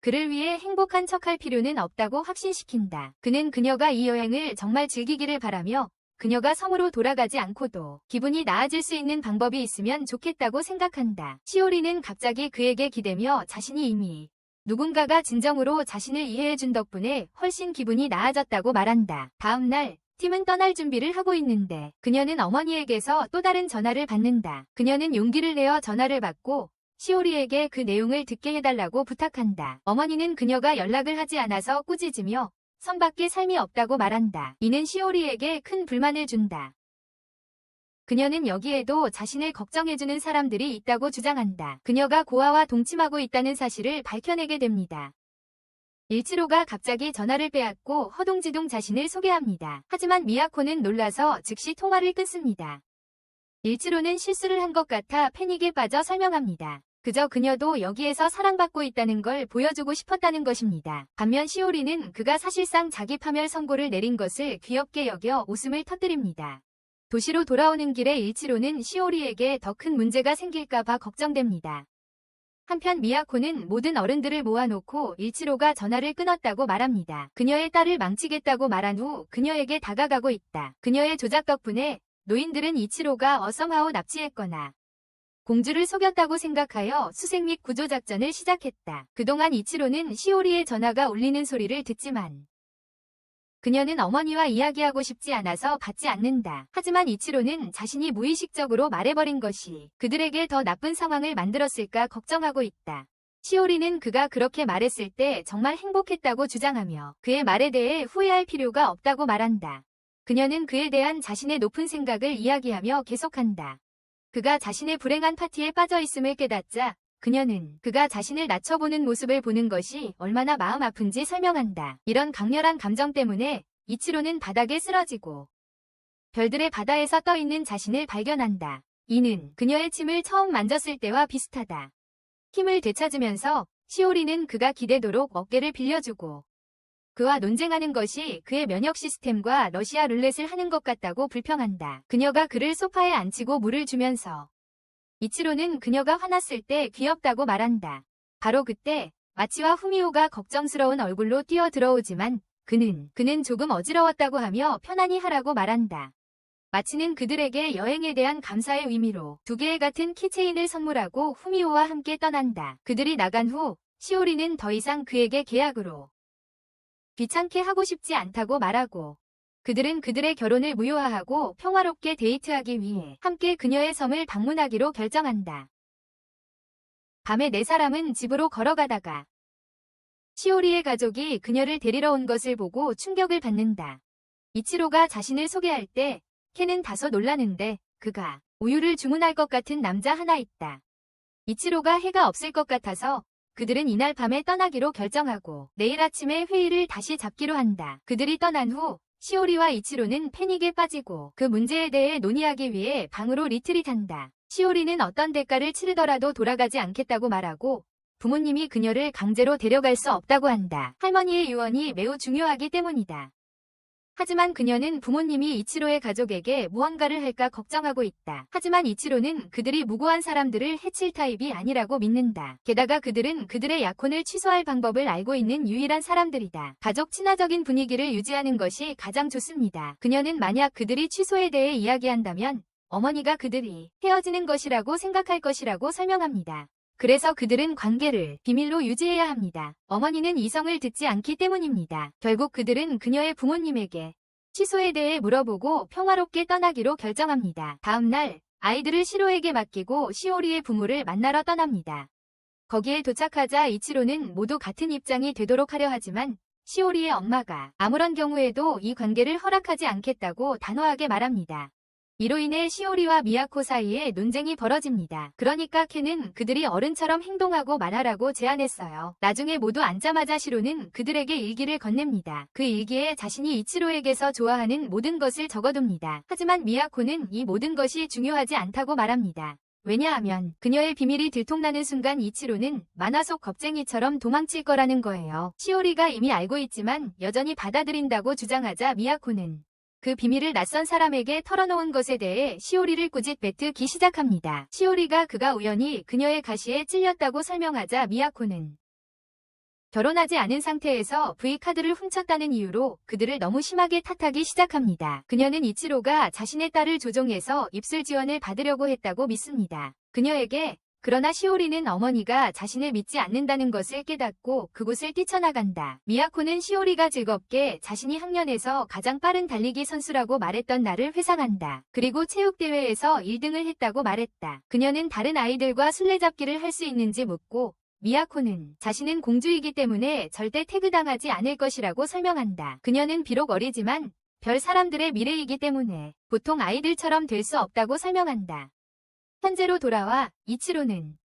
그를 위해 행복한 척할 필요는 없다고 확신시킨다. 그는 그녀가 이 여행을 정말 즐기기를 바라며 그녀가 섬으로 돌아가지 않고도 기분이 나아질 수 있는 방법이 있으면 좋겠다고 생각한다. 시오리는 갑자기 그에게 기대며 자신이 이미 누군가가 진정으로 자신을 이해해준 덕분에 훨씬 기분이 나아졌다고 말한다. 다음 날 팀은 떠날 준비를 하고 있는데 그녀는 어머니에게서 또 다른 전화를 받는다. 그녀는 용기를 내어 전화를 받고 시오리에게 그 내용을 듣게 해달라고 부탁한다. 어머니는 그녀가 연락을 하지 않아서 꾸짖으며 섬 밖에 삶이 없다고 말한다. 이는 시오리에게 큰 불만을 준다. 그녀는 여기에도 자신을 걱정해주는 사람들이 있다고 주장한다. 그녀가 고아와 동침하고 있다는 사실을 밝혀내게 됩니다. 일치로가 갑자기 전화를 빼앗고 허둥지둥 자신을 소개합니다. 하지만 미야코는 놀라서 즉시 통화를 끊습니다. 일치로는 실수를 한 것 같아 패닉에 빠져 설명합니다. 그저 그녀도 여기에서 사랑받고 있다는 걸 보여주고 싶었다는 것입니다. 반면 시오리는 그가 사실상 자기 파멸 선고를 내린 것을 귀엽게 여겨 웃음을 터뜨립니다. 도시로 돌아오는 길에 일치로는 시오리에게 더 큰 문제가 생길까봐 걱정됩니다. 한편 미야코는 모든 어른들을 모아놓고 일치로가 전화를 끊었다고 말합니다. 그녀의 딸을 망치겠다고 말한 후 그녀에게 다가가고 있다. 그녀의 조작 덕분에 노인들은 이치로가 어썸하우 납치했거나 공주를 속였다고 생각하여 수색 및 구조작전을 시작했다. 그동안 이치로는 시오리의 전화가 울리는 소리를 듣지만 그녀는 어머니와 이야기하고 싶지 않아서 받지 않는다. 하지만 이치로는 자신이 무의식적으로 말해버린 것이 그들에게 더 나쁜 상황을 만들었을까 걱정하고 있다. 시오리는 그가 그렇게 말했을 때 정말 행복했다고 주장하며 그의 말에 대해 후회할 필요가 없다고 말한다. 그녀는 그에 대한 자신의 높은 생각을 이야기하며 계속한다. 그가 자신의 불행한 파티에 빠져 있음을 깨닫자 그녀는 그가 자신을 낮춰보는 모습을 보는 것이 얼마나 마음 아픈지 설명한다. 이런 강렬한 감정 때문에 이치로는 바닥에 쓰러지고 별들의 바다에서 떠있는 자신을 발견한다. 이는 그녀의 침을 처음 만졌을 때와 비슷하다. 힘을 되찾으면서 시오리는 그가 기대도록 어깨를 빌려주고 그와 논쟁하는 것이 그의 면역 시스템과 러시아 룰렛을 하는 것 같다고 불평한다. 그녀가 그를 소파에 앉히고 물을 주면서 이치로는 그녀가 화났을 때 귀엽다고 말한다. 바로 그때 마치와 후미오가 걱정스러운 얼굴로 뛰어들어오지만 그는 조금 어지러웠다고 하며 편안히 하라고 말한다. 마치는 그들에게 여행에 대한 감사의 의미로 2개의 같은 키체인을 선물하고 후미오와 함께 떠난다. 그들이 나간 후 시오리는 더 이상 그에게 계약으로 귀찮게 하고 싶지 않다고 말하고 그들은 그들의 결혼을 무효화하고 평화롭게 데이트하기 위해 함께 그녀의 섬을 방문하기로 결정한다. 밤에 4사람은 집으로 걸어가다가 시오리의 가족이 그녀를 데리러 온 것을 보고 충격을 받는다. 이치로가 자신을 소개할 때 켄은 다소 놀라는데 그가 우유를 주문할 것 같은 남자 하나 있다. 이치로가 해가 없을 것 같아서 그들은 이날 밤에 떠나기로 결정하고 내일 아침에 회의를 다시 잡기로 한다. 그들이 떠난 후 시오리와 이치로는 패닉에 빠지고 그 문제에 대해 논의하기 위해 방으로 리트릿한다. 시오리는 어떤 대가를 치르더라도 돌아가지 않겠다고 말하고 부모님이 그녀를 강제로 데려갈 수 없다고 한다. 할머니의 유언이 매우 중요하기 때문이다. 하지만 그녀는 부모님이 이치로의 가족에게 무언가를 할까 걱정하고 있다. 하지만 이치로는 그들이 무고한 사람들을 해칠 타입이 아니라고 믿는다. 게다가 그들은 그들의 약혼을 취소할 방법을 알고 있는 유일한 사람들이다. 가족 친화적인 분위기를 유지하는 것이 가장 좋습니다. 그녀는 만약 그들이 취소에 대해 이야기한다면 어머니가 그들이 헤어지는 것이라고 생각할 것이라고 설명합니다. 그래서 그들은 관계를 비밀로 유지해야 합니다. 어머니는 이성을 듣지 않기 때문입니다. 결국 그들은 그녀의 부모님에게 취소에 대해 물어보고 평화롭게 떠나기로 결정합니다. 다음 날 아이들을 시로에게 맡기고 시오리의 부모를 만나러 떠납니다. 거기에 도착하자 이치로는 모두 같은 입장이 되도록 하려 하지만 시오리의 엄마가 아무런 경우에도 이 관계를 허락하지 않겠다고 단호하게 말합니다. 이로 인해 시오리와 미야코 사이에 논쟁이 벌어집니다. 그러니까 켄은 그들이 어른처럼 행동하고 말하라고 제안했어요. 나중에 모두 앉자마자 시로는 그들에게 일기를 건넵니다. 그 일기에 자신이 이치로에게서 좋아하는 모든 것을 적어둡니다. 하지만 미야코는 이 모든 것이 중요하지 않다고 말합니다. 왜냐하면 그녀의 비밀이 들통나는 순간 이치로는 만화 속 겁쟁이처럼 도망칠 거라는 거예요. 시오리가 이미 알고 있지만 여전히 받아들인다고 주장하자 미야코는 그 비밀을 낯선 사람에게 털어놓은 것에 대해 시오리를 꾸짖 뱉기 시작합니다. 시오리가 그가 우연히 그녀의 가시에 찔렸다고 설명하자 미야코는 결혼하지 않은 상태에서 V카드를 훔쳤다는 이유로 그들을 너무 심하게 탓하기 시작합니다. 그녀는 이치로가 자신의 딸을 조종해서 입술 지원을 받으려고 했다고 믿습니다. 그녀에게 그러나 시오리는 어머니가 자신을 믿지 않는다는 것을 깨닫고 그곳을 뛰쳐나간다. 미야코는 시오리가 즐겁게 자신이 학년에서 가장 빠른 달리기 선수라고 말했던 날을 회상한다. 그리고 체육대회에서 1등을 했다고 말했다. 그녀는 다른 아이들과 술래잡기를 할 수 있는지 묻고 미야코는 자신은 공주이기 때문에 절대 태그당하지 않을 것이라고 설명한다. 그녀는 비록 어리지만 별 사람들의 미래이기 때문에 보통 아이들처럼 될 수 없다고 설명한다. 현재로 돌아와 이치로는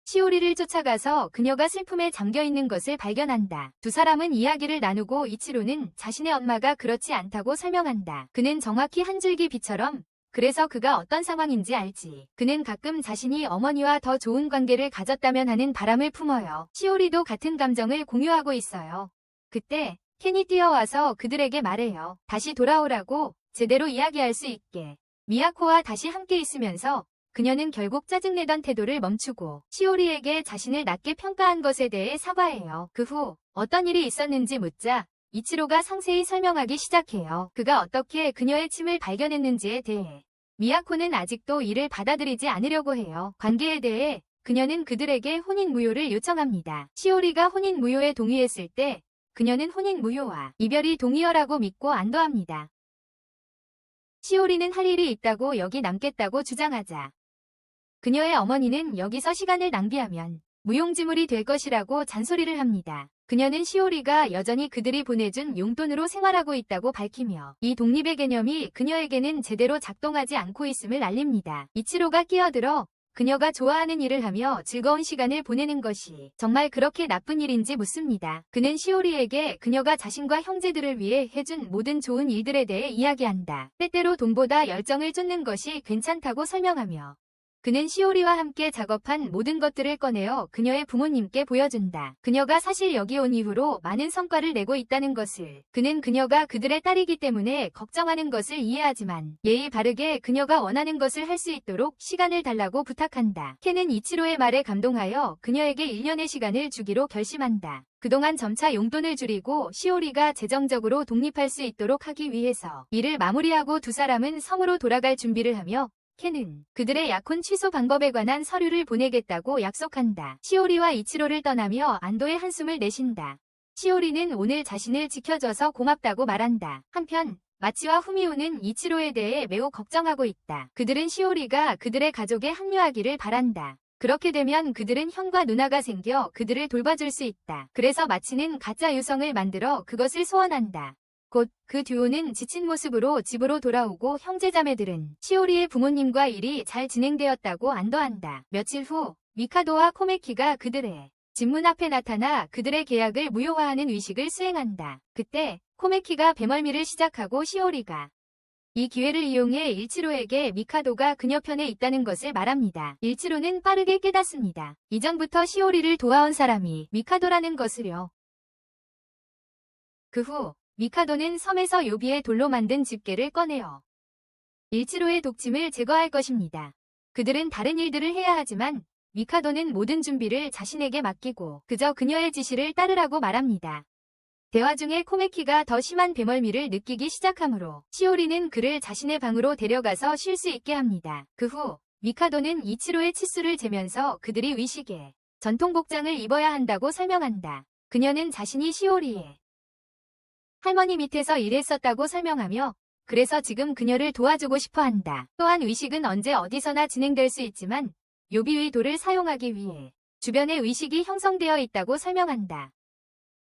시오리를 쫓아가서 그녀가 슬픔에 잠겨있는 것을 발견한다. 두 사람은 이야기를 나누고 이치로는 자신의 엄마가 그렇지 않다고 설명한다. 그는 정확히 한 줄기 빛처럼 그래서 그가 어떤 상황인지 알지. 그는 가끔 자신이 어머니와 더 좋은 관계를 가졌다면 하는 바람을 품어요. 시오리도 같은 감정을 공유하고 있어요. 그때 켄이 뛰어와서 그들에게 말해요. 다시 돌아오라고 제대로 이야기할 수 있게. 미야코와 다시 함께 있으면서 그녀는 결국 짜증내던 태도를 멈추고 시오리에게 자신을 낮게 평가한 것에 대해 사과해요. 그 후 어떤 일이 있었는지 묻자 이치로가 상세히 설명하기 시작해요. 그가 어떻게 그녀의 침을 발견했는지에 대해. 미야코는 아직도 이를 받아들이지 않으려고 해요. 관계에 대해 그녀는 그들에게 혼인무효를 요청합니다. 시오리가 혼인무효에 동의했을 때 그녀는 혼인무효와 이별이 동의어라고 믿고 안도합니다. 시오리는 할 일이 있다고 여기 남겠다고 주장하자 그녀의 어머니는 여기서 시간을 낭비하면 무용지물이 될 것이라고 잔소리를 합니다. 그녀는 시오리가 여전히 그들이 보내준 용돈으로 생활하고 있다고 밝히며 이 독립의 개념이 그녀에게는 제대로 작동하지 않고 있음을 알립니다. 이치로가 끼어들어 그녀가 좋아하는 일을 하며 즐거운 시간을 보내는 것이 정말 그렇게 나쁜 일인지 묻습니다. 그는 시오리에게 그녀가 자신과 형제들을 위해 해준 모든 좋은 일들에 대해 이야기한다. 때때로 돈보다 열정을 쫓는 것이 괜찮다고 설명하며 그는 시오리와 함께 작업한 모든 것들을 꺼내어 그녀의 부모님께 보여준다. 그녀가 사실 여기 온 이후로 많은 성과를 내고 있다는 것을 그는 그녀가 그들의 딸이기 때문에 걱정하는 것을 이해하지만 예의 바르게 그녀가 원하는 것을 할 수 있도록 시간을 달라고 부탁한다. 켄은 이치로의 말에 감동하여 그녀에게 1년의 시간을 주기로 결심한다. 그동안 점차 용돈을 줄이고 시오리가 재정적으로 독립할 수 있도록 하기 위해서 일을 마무리하고 두 사람은 성으로 돌아갈 준비를 하며 켄은 그들의 약혼 취소 방법에 관한 서류를 보내겠다고 약속한다. 시오리와 이치로를 떠나며 안도의 한숨을 내쉰다. 시오리는 오늘 자신을 지켜줘서 고맙다고 말한다. 한편 마치와 후미오는 이치로에 대해 매우 걱정하고 있다. 그들은 시오리가 그들의 가족에 합류하기를 바란다. 그렇게 되면 그들은 형과 누나가 생겨 그들을 돌봐줄 수 있다. 그래서 마치는 가짜 유성을 만들어 그것을 소원한다. 곧 그 듀오는 지친 모습으로 집으로 돌아오고 형제자매들은 시오리의 부모님과 일이 잘 진행되었다고 안도한다. 며칠 후 미카도와 코메키가 그들의 집문 앞에 나타나 그들의 계약을 무효화하는 의식을 수행한다. 그때 코메키가 배멀미를 시작하고 시오리가 이 기회를 이용해 일치로에게 미카도가 그녀 편에 있다는 것을 말합니다. 일치로는 빠르게 깨닫습니다. 이전부터 시오리를 도와온 사람이 미카도라는 것을요. 그 후 미카도는 섬에서 요비의 돌로 만든 집게를 꺼내어 일치로의 독침을 제거할 것입니다. 그들은 다른 일들을 해야 하지만 미카도는 모든 준비를 자신에게 맡기고 그저 그녀의 지시를 따르라고 말합니다. 대화 중에 코메키가 더 심한 배멀미를 느끼기 시작하므로 시오리는 그를 자신의 방으로 데려가서 쉴 수 있게 합니다. 그 후 미카도는 이치로의 치수를 재면서 그들이 의식에 전통복장을 입어야 한다고 설명한다. 그녀는 자신이 시오리의 할머니 밑에서 일했었다고 설명하며 그래서 지금 그녀를 도와주고 싶어 한다. 또한 의식은 언제 어디서나 진행될 수 있지만 요비의 돌을 사용하기 위해 주변에 의식이 형성되어 있다고 설명한다.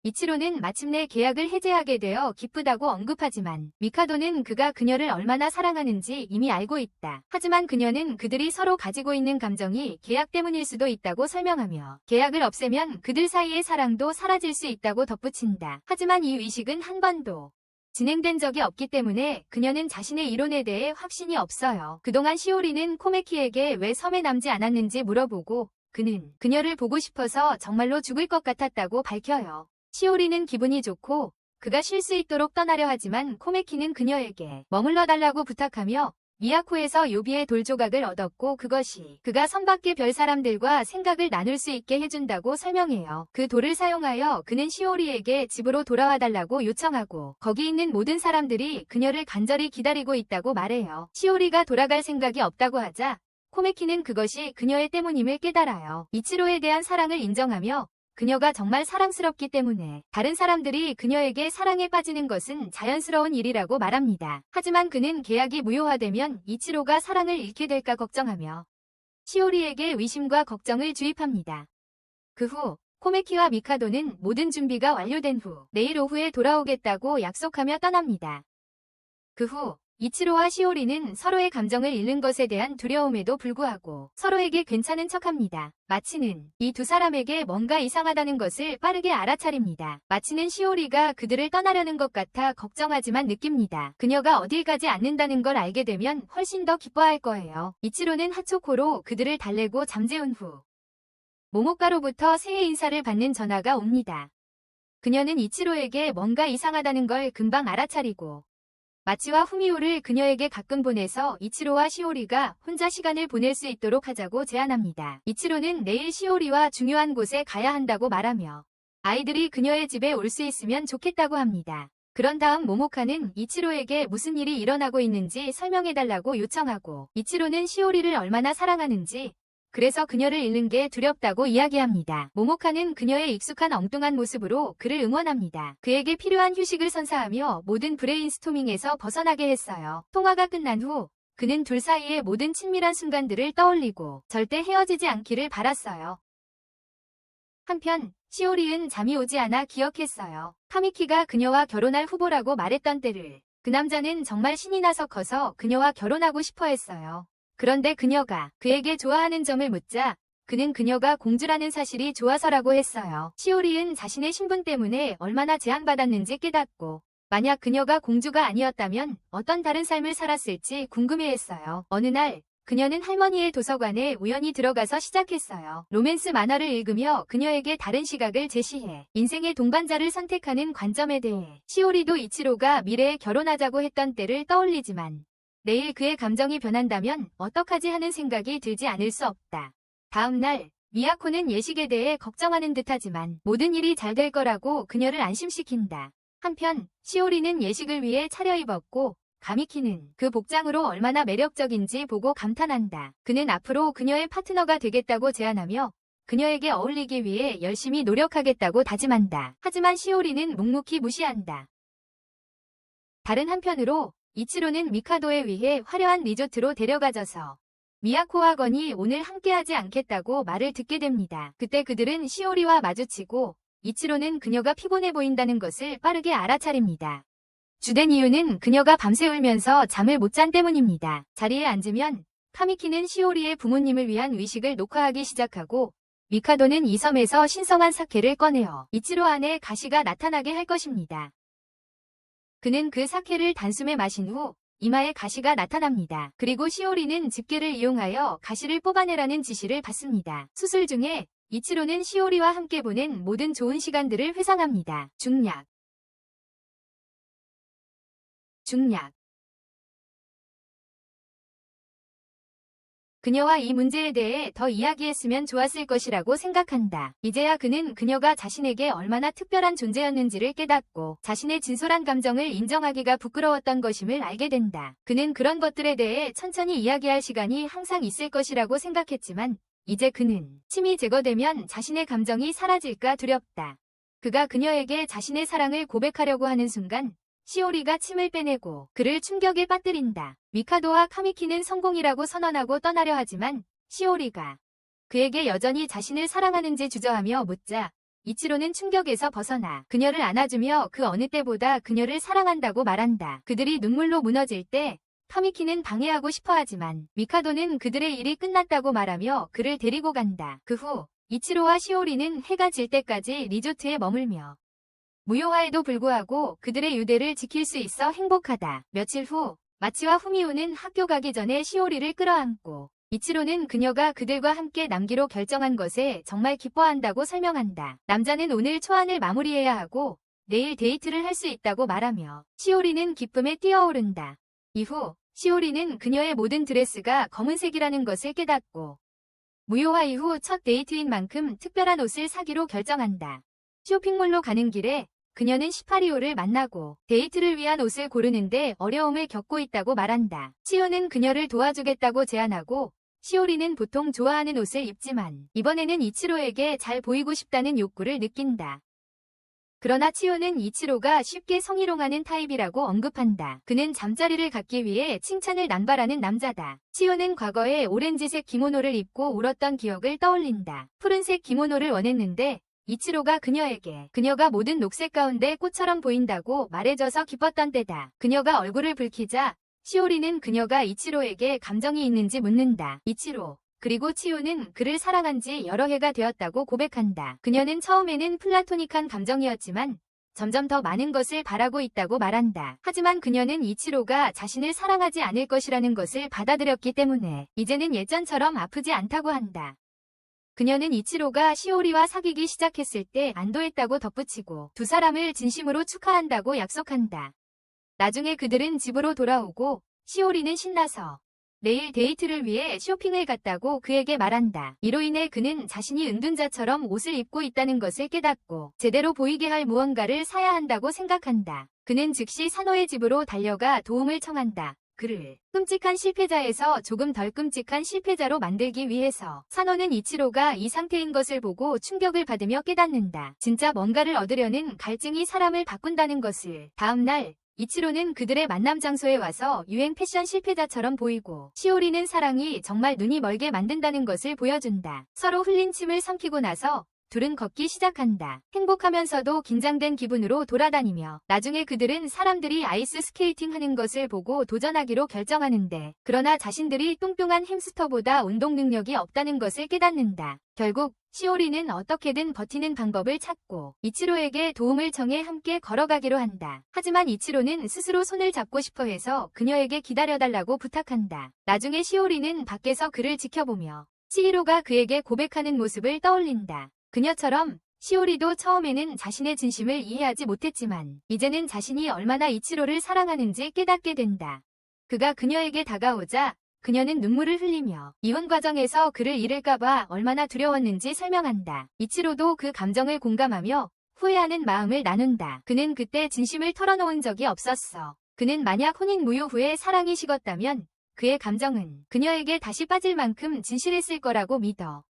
이치로는 마침내 계약을 해제하게 되어 기쁘다고 언급하지만 미카도는 그가 그녀를 얼마나 사랑하는지 이미 알고 있다. 하지만 그녀는 그들이 서로 가지고 있는 감정이 계약 때문일 수도 있다고 설명하며 계약을 없애면 그들 사이의 사랑도 사라질 수 있다고 덧붙인다. 하지만 이 의식은 한 번도 진행된 적이 없기 때문에 그녀는 자신의 이론에 대해 확신이 없어요. 그동안 시오리는 코메키에게 왜 섬에 남지 않았는지 물어보고 그는 그녀를 보고 싶어서 정말로 죽을 것 같았다고 밝혀요. 시오리는 기분이 좋고 그가 쉴 수 있도록 떠나려 하지만 코메키는 그녀에게 머물러 달라고 부탁하며 미야코에서 요비의 돌조각을 얻었고 그것이 그가 섬 밖의 별 사람들과 생각을 나눌 수 있게 해준다고 설명해요. 그 돌을 사용하여 그는 시오리에게 집으로 돌아와 달라고 요청하고 거기 있는 모든 사람들이 그녀를 간절히 기다리고 있다고 말해요. 시오리가 돌아갈 생각이 없다고 하자 코메키는 그것이 그녀의 때문임을 깨달아요. 이치로에 대한 사랑을 인정하며 그녀가 정말 사랑스럽기 때문에 다른 사람들이 그녀에게 사랑에 빠지는 것은 자연스러운 일이라고 말합니다. 하지만 그는 계약이 무효화되면 이치로가 사랑을 잃게 될까 걱정하며 시오리에게 의심과 걱정을 주입합니다. 그 후 코메키와 미카도는 모든 준비가 완료된 후 내일 오후에 돌아오겠다고 약속하며 떠납니다. 그 후 이치로와 시오리는 서로의 감정을 잃는 것에 대한 두려움에도 불구하고 서로에게 괜찮은 척합니다. 마치는 이 두 사람에게 뭔가 이상하다는 것을 빠르게 알아차립니다. 마치는 시오리가 그들을 떠나려는 것 같아 걱정하지만 느낍니다. 그녀가 어딜 가지 않는다는 걸 알게 되면 훨씬 더 기뻐할 거예요. 이치로는 하초코로 그들을 달래고 잠재운 후 모모카로부터 새해 인사를 받는 전화가 옵니다. 그녀는 이치로에게 뭔가 이상하다는 걸 금방 알아차리고 마치와 후미오를 그녀에게 가끔 보내서 이치로와 시오리가 혼자 시간을 보낼 수 있도록 하자고 제안합니다. 이치로는 내일 시오리와 중요한 곳에 가야 한다고 말하며 아이들이 그녀의 집에 올 수 있으면 좋겠다고 합니다. 그런 다음 모모카는 이치로에게 무슨 일이 일어나고 있는지 설명해달라고 요청하고 이치로는 시오리를 얼마나 사랑하는지 그래서 그녀를 잃는 게 두렵다고 이야기합니다. 모모카는 그녀의 익숙한 엉뚱한 모습으로 그를 응원합니다. 그에게 필요한 휴식을 선사하며 모든 브레인스토밍에서 벗어나게 했어요. 통화가 끝난 후 그는 둘 사이의 모든 친밀한 순간들을 떠올리고 절대 헤어지지 않기를 바랐어요. 한편 시오리는 잠이 오지 않아 기억했어요. 카미키가 그녀와 결혼할 후보라고 말했던 때를 그 남자는 정말 신이 나서 커서 그녀와 결혼하고 싶어 했어요. 그런데 그녀가 그에게 좋아하는 점을 묻자 그는 그녀가 공주라는 사실이 좋아서라고 했어요. 시오리는 자신의 신분 때문에 얼마나 제한받았는지 깨닫고 만약 그녀가 공주가 아니었다면 어떤 다른 삶을 살았을지 궁금해했어요. 어느 날 그녀는 할머니의 도서관에 우연히 들어가서 시작했어요. 로맨스 만화를 읽으며 그녀에게 다른 시각을 제시해 인생의 동반자를 선택하는 관점에 대해 시오리도 이치로가 미래에 결혼하자고 했던 때를 떠올리지만 내일 그의 감정이 변한다면 어떡하지 하는 생각이 들지 않을 수 없다. 다음 날 미야코는 예식에 대해 걱정하는 듯하지만 모든 일이 잘 될 거라고 그녀를 안심시킨다. 한편 시오리는 예식을 위해 차려입었고 가미키는 그 복장으로 얼마나 매력적인지 보고 감탄한다. 그는 앞으로 그녀의 파트너가 되겠다고 제안하며 그녀에게 어울리기 위해 열심히 노력하겠다고 다짐한다. 하지만 시오리는 묵묵히 무시한다. 다른 한편으로 이치로는 미카도에 의해 화려한 리조트로 데려가져서 미야코와 건이 오늘 함께하지 않겠다고 말을 듣게 됩니다. 그때 그들은 시오리와 마주치고 이치로는 그녀가 피곤해 보인다는 것을 빠르게 알아차립니다. 주된 이유는 그녀가 밤새 울면서 잠을 못 잔 때문입니다. 자리에 앉으면 카미키는 시오리의 부모님을 위한 의식을 녹화하기 시작하고 미카도는 이 섬에서 신성한 사케를 꺼내어 이치로 안에 가시가 나타나게 할 것입니다. 그는 그 사케를 단숨에 마신 후 이마에 가시가 나타납니다. 그리고 시오리는 집게를 이용하여 가시를 뽑아내라는 지시를 받습니다. 수술 중에 이치로는 시오리와 함께 보낸 모든 좋은 시간들을 회상합니다. 중략. 그녀와 이 문제에 대해 더 이야기했으면 좋았을 것이라고 생각한다. 이제야 그는 그녀가 자신에게 얼마나 특별한 존재였는지를 깨닫고 자신의 진솔한 감정을 인정하기가 부끄러웠던 것임을 알게 된다. 그는 그런 것들에 대해 천천히 이야기할 시간이 항상 있을 것이라고 생각했지만 이제 그는 침이 제거되면 자신의 감정이 사라질까 두렵다. 그가 그녀에게 자신의 사랑을 고백하려고 하는 순간 시오리가 침을 빼내고 그를 충격에 빠뜨린다. 미카도와 카미키는 성공이라고 선언하고 떠나려 하지만 시오리가 그에게 여전히 자신을 사랑하는지 주저하며 묻자 이치로는 충격에서 벗어나 그녀를 안아주며 그 어느 때보다 그녀를 사랑한다고 말한다. 그들이 눈물로 무너질 때 카미키는 방해하고 싶어하지만 미카도는 그들의 일이 끝났다고 말하며 그를 데리고 간다. 그 후 이치로와 시오리는 해가 질 때까지 리조트에 머물며 무효화에도 불구하고 그들의 유대를 지킬 수 있어 행복하다. 며칠 후 마치와 후미오는 학교 가기 전에 시오리를 끌어안고 이치로는 그녀가 그들과 함께 남기로 결정한 것에 정말 기뻐한다고 설명한다. 남자는 오늘 초안을 마무리해야 하고 내일 데이트를 할 수 있다고 말하며 시오리는 기쁨에 뛰어오른다. 이후 시오리는 그녀의 모든 드레스가 검은색이라는 것을 깨닫고 무효화 이후 첫 데이트인 만큼 특별한 옷을 사기로 결정한다. 쇼핑몰로 가는 길에 그녀는 시파리오를 만나고 데이트를 위한 옷을 고르는데 어려움을 겪고 있다고 말한다. 치오는 그녀를 도와주겠다고 제안하고 시오리는 보통 좋아하는 옷을 입지만 이번에는 이치로에게 잘 보이고 싶다는 욕구를 느낀다. 그러나 치오는 이치로가 쉽게 성희롱하는 타입이라고 언급한다. 그는 잠자리를 갖기 위해 칭찬을 남발하는 남자다. 치오는 과거에 오렌지색 기모노를 입고 울었던 기억을 떠올린다. 푸른색 기모노를 원했는데 이치로가 그녀에게 그녀가 모든 녹색 가운데 꽃처럼 보인다고 말해줘서 기뻤던 때다. 그녀가 얼굴을 붉히자 시오리는 그녀가 이치로에게 감정이 있는지 묻는다. 이치로 그리고 치오는 그를 사랑한 지 여러 해가 되었다고 고백한다. 그녀는 처음에는 플라토닉한 감정이었지만 점점 더 많은 것을 바라고 있다고 말한다. 하지만 그녀는 이치로가 자신을 사랑하지 않을 것이라는 것을 받아들였기 때문에 이제는 예전처럼 아프지 않다고 한다. 그녀는 이치로가 시오리와 사귀기 시작했을 때 안도했다고 덧붙이고 두 사람을 진심으로 축하한다고 약속한다. 나중에 그들은 집으로 돌아오고 시오리는 신나서 내일 데이트를 위해 쇼핑을 갔다고 그에게 말한다. 이로 인해 그는 자신이 은둔자처럼 옷을 입고 있다는 것을 깨닫고 제대로 보이게 할 무언가를 사야 한다고 생각한다. 그는 즉시 산호의 집으로 달려가 도움을 청한다. 그를 끔찍한 실패자에서 조금 덜 끔찍한 실패자로 만들기 위해서 산호는 이치로가 이 상태인 것을 보고 충격을 받으며 깨닫는다. 진짜 뭔가를 얻으려는 갈증이 사람을 바꾼다는 것을. 다음 날 이치로는 그들의 만남 장소에 와서 유행 패션 실패자처럼 보이고 시오리는 사랑이 정말 눈이 멀게 만든다는 것을 보여준다. 서로 흘린 침을 삼키고 나서 둘은 걷기 시작한다. 행복하면서도 긴장된 기분으로 돌아다니며 나중에 그들은 사람들이 아이스 스케이팅 하는 것을 보고 도전하기로 결정하는데 그러나 자신들이 뚱뚱한 햄스터보다 운동 능력이 없다는 것을 깨닫는다. 결국 시오리는 어떻게든 버티는 방법을 찾고 이치로에게 도움을 청해 함께 걸어가기로 한다. 하지만 이치로는 스스로 손을 잡고 싶어 해서 그녀에게 기다려달라고 부탁한다. 나중에 시오리는 밖에서 그를 지켜보며 치히로가 그에게 고백하는 모습을 떠올린다. 그녀처럼 시오리도 처음에는 자신의 진심을 이해하지 못했지만 이제는 자신이 얼마나 이치로를 사랑하는지 깨닫게 된다. 그가 그녀에게 다가오자 그녀는 눈물을 흘리며 이혼 과정에서 그를 잃을까봐 얼마나 두려웠는지 설명한다. 이치로도 그 감정을 공감하며 후회하는 마음을 나눈다. 그는 그때 진심을 털어놓은 적이 없었어. 그는 만약 혼인 무효 후에 사랑이 식었다면 그의 감정은 그녀에게 다시 빠질 만큼 진실했을 거라고 믿어.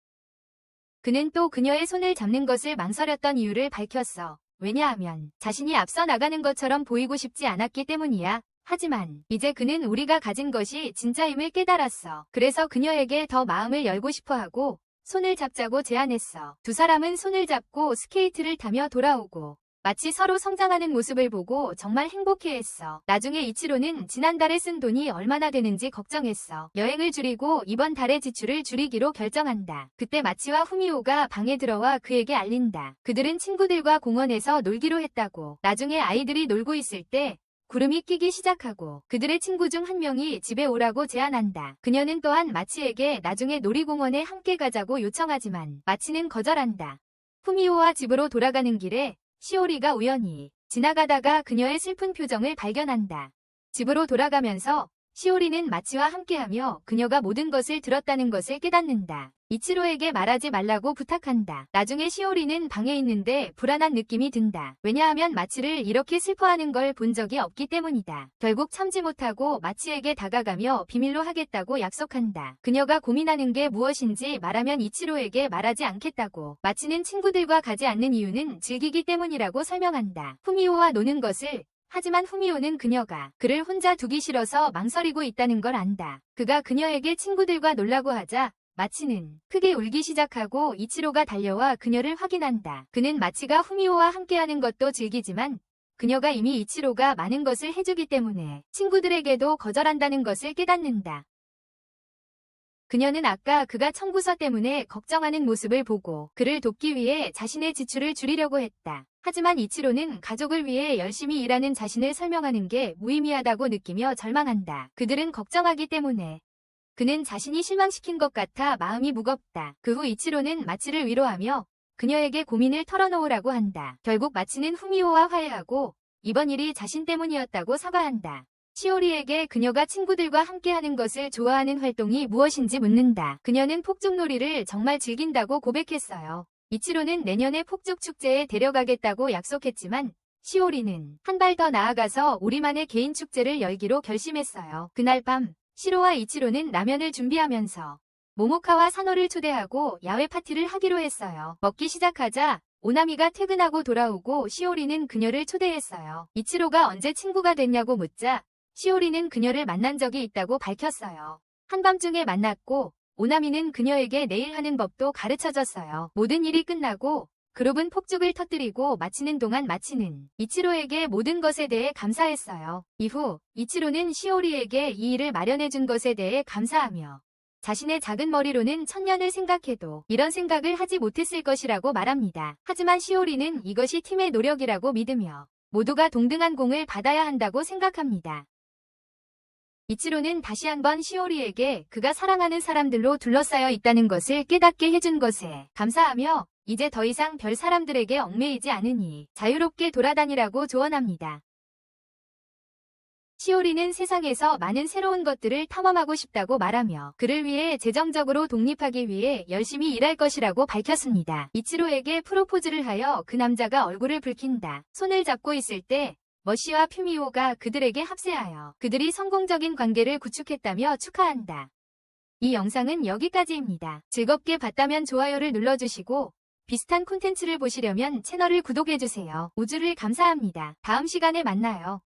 그는 또 그녀의 손을 잡는 것을 망설였던 이유를 밝혔어. 왜냐하면 자신이 앞서 나가는 것처럼 보이고 싶지 않았기 때문이야. 하지만 이제 그는 우리가 가진 것이 진짜임을 깨달았어. 그래서 그녀에게 더 마음을 열고 싶어하고 손을 잡자고 제안했어. 두 사람은 손을 잡고 스케이트를 타며 돌아오고 마치 서로 성장하는 모습을 보고 정말 행복해했어. 나중에 이치로는 지난달에 쓴 돈이 얼마나 되는지 걱정했어. 여행을 줄이고 이번 달의 지출을 줄이기로 결정한다. 그때 마치와 후미오가 방에 들어와 그에게 알린다. 그들은 친구들과 공원에서 놀기로 했다고. 나중에 아이들이 놀고 있을 때 구름이 끼기 시작하고 그들의 친구 중 한 명이 집에 오라고 제안한다. 그녀는 또한 마치에게 나중에 놀이공원에 함께 가자고 요청하지만 마치는 거절한다. 후미오와 집으로 돌아가는 길에 시오리가 우연히 지나가다가 그녀의 슬픈 표정을 발견한다. 집으로 돌아가면서 시오리는 마치와 함께하며 그녀가 모든 것을 들었다는 것을 깨닫는다. 이치로에게 말하지 말라고 부탁한다. 나중에 시오리는 방에 있는데 불안한 느낌이 든다. 왜냐하면 마치를 이렇게 슬퍼하는 걸 본 적이 없기 때문이다. 결국 참지 못하고 마치에게 다가가며 비밀로 하겠다고 약속한다. 그녀가 고민하는 게 무엇인지 말하면 이치로에게 말하지 않겠다고. 마치는 친구들과 가지 않는 이유는 즐기기 때문이라고 설명한다. 후미오와 노는 것을. 하지만 후미오는 그녀가 그를 혼자 두기 싫어서 망설이고 있다는 걸 안다. 그가 그녀에게 친구들과 놀라고 하자 마치는 크게 울기 시작하고 이치로가 달려와 그녀를 확인한다. 그는 마치가 후미오와 함께하는 것도 즐기지만 그녀가 이미 이치로가 많은 것을 해주기 때문에 친구들에게도 거절한다는 것을 깨닫는다. 그녀는 아까 그가 청구서 때문에 걱정하는 모습을 보고 그를 돕기 위해 자신의 지출을 줄이려고 했다. 하지만 이치로는 가족을 위해 열심히 일하는 자신을 설명하는 게 무의미하다고 느끼며 절망한다. 그들은 걱정하기 때문에 그는 자신이 실망시킨 것 같아 마음이 무겁다. 그 후 이치로는 마치를 위로하며 그녀에게 고민을 털어놓으라고 한다. 결국 마치는 후미오와 화해하고 이번 일이 자신 때문이었다고 사과한다. 시오리에게 그녀가 친구들과 함께하는 것을 좋아하는 활동이 무엇인지 묻는다. 그녀는 폭죽놀이를 정말 즐긴다고 고백했어요. 이치로는 내년에 폭죽 축제에 데려가겠다고 약속했지만 시오리는 한 발 더 나아가서 우리만의 개인 축제를 열기로 결심했어요. 그날 밤 시로와 이치로는 라면을 준비하면서 모모카와 사노를 초대하고 야외 파티를 하기로 했어요. 먹기 시작하자 오나미가 퇴근하고 돌아오고 시오리는 그녀를 초대했어요. 이치로가 언제 친구가 됐냐고 묻자 시오리는 그녀를 만난 적이 있다고 밝혔어요. 한밤중에 만났고 오나미는 그녀에게 내일 하는 법도 가르쳐줬어요. 모든 일이 끝나고 그룹은 폭죽을 터뜨리고 마치는 동안 마치는 이치로에게 모든 것에 대해 감사했어요. 이후 이치로는 시오리에게 이 일을 마련해준 것에 대해 감사하며 자신의 작은 머리로는 천년을 생각해도 이런 생각을 하지 못했을 것이라고 말합니다. 하지만 시오리는 이것이 팀의 노력이라고 믿으며 모두가 동등한 공을 받아야 한다고 생각합니다. 이치로는 다시 한번 시오리에게 그가 사랑하는 사람들로 둘러싸여 있다는 것을 깨닫게 해준 것에 감사하며 이제 더 이상 별 사람들에게 얽매이지 않으니 자유롭게 돌아다니라고 조언합니다. 시오리는 세상에서 많은 새로운 것들을 탐험하고 싶다고 말하며 그를 위해 재정적으로 독립하기 위해 열심히 일할 것이라고 밝혔습니다. 이치로에게 프로포즈를 하여 그 남자가 얼굴을 붉힌다. 손을 잡고 있을 때 머시와 퓨미오가 그들에게 합세하여 그들이 성공적인 관계를 구축했다며 축하한다. 이 영상은 여기까지입니다. 즐겁게 봤다면 좋아요를 눌러주시고 비슷한 콘텐츠를 보시려면 채널을 구독해주세요. 우주를 감사합니다. 다음 시간에 만나요.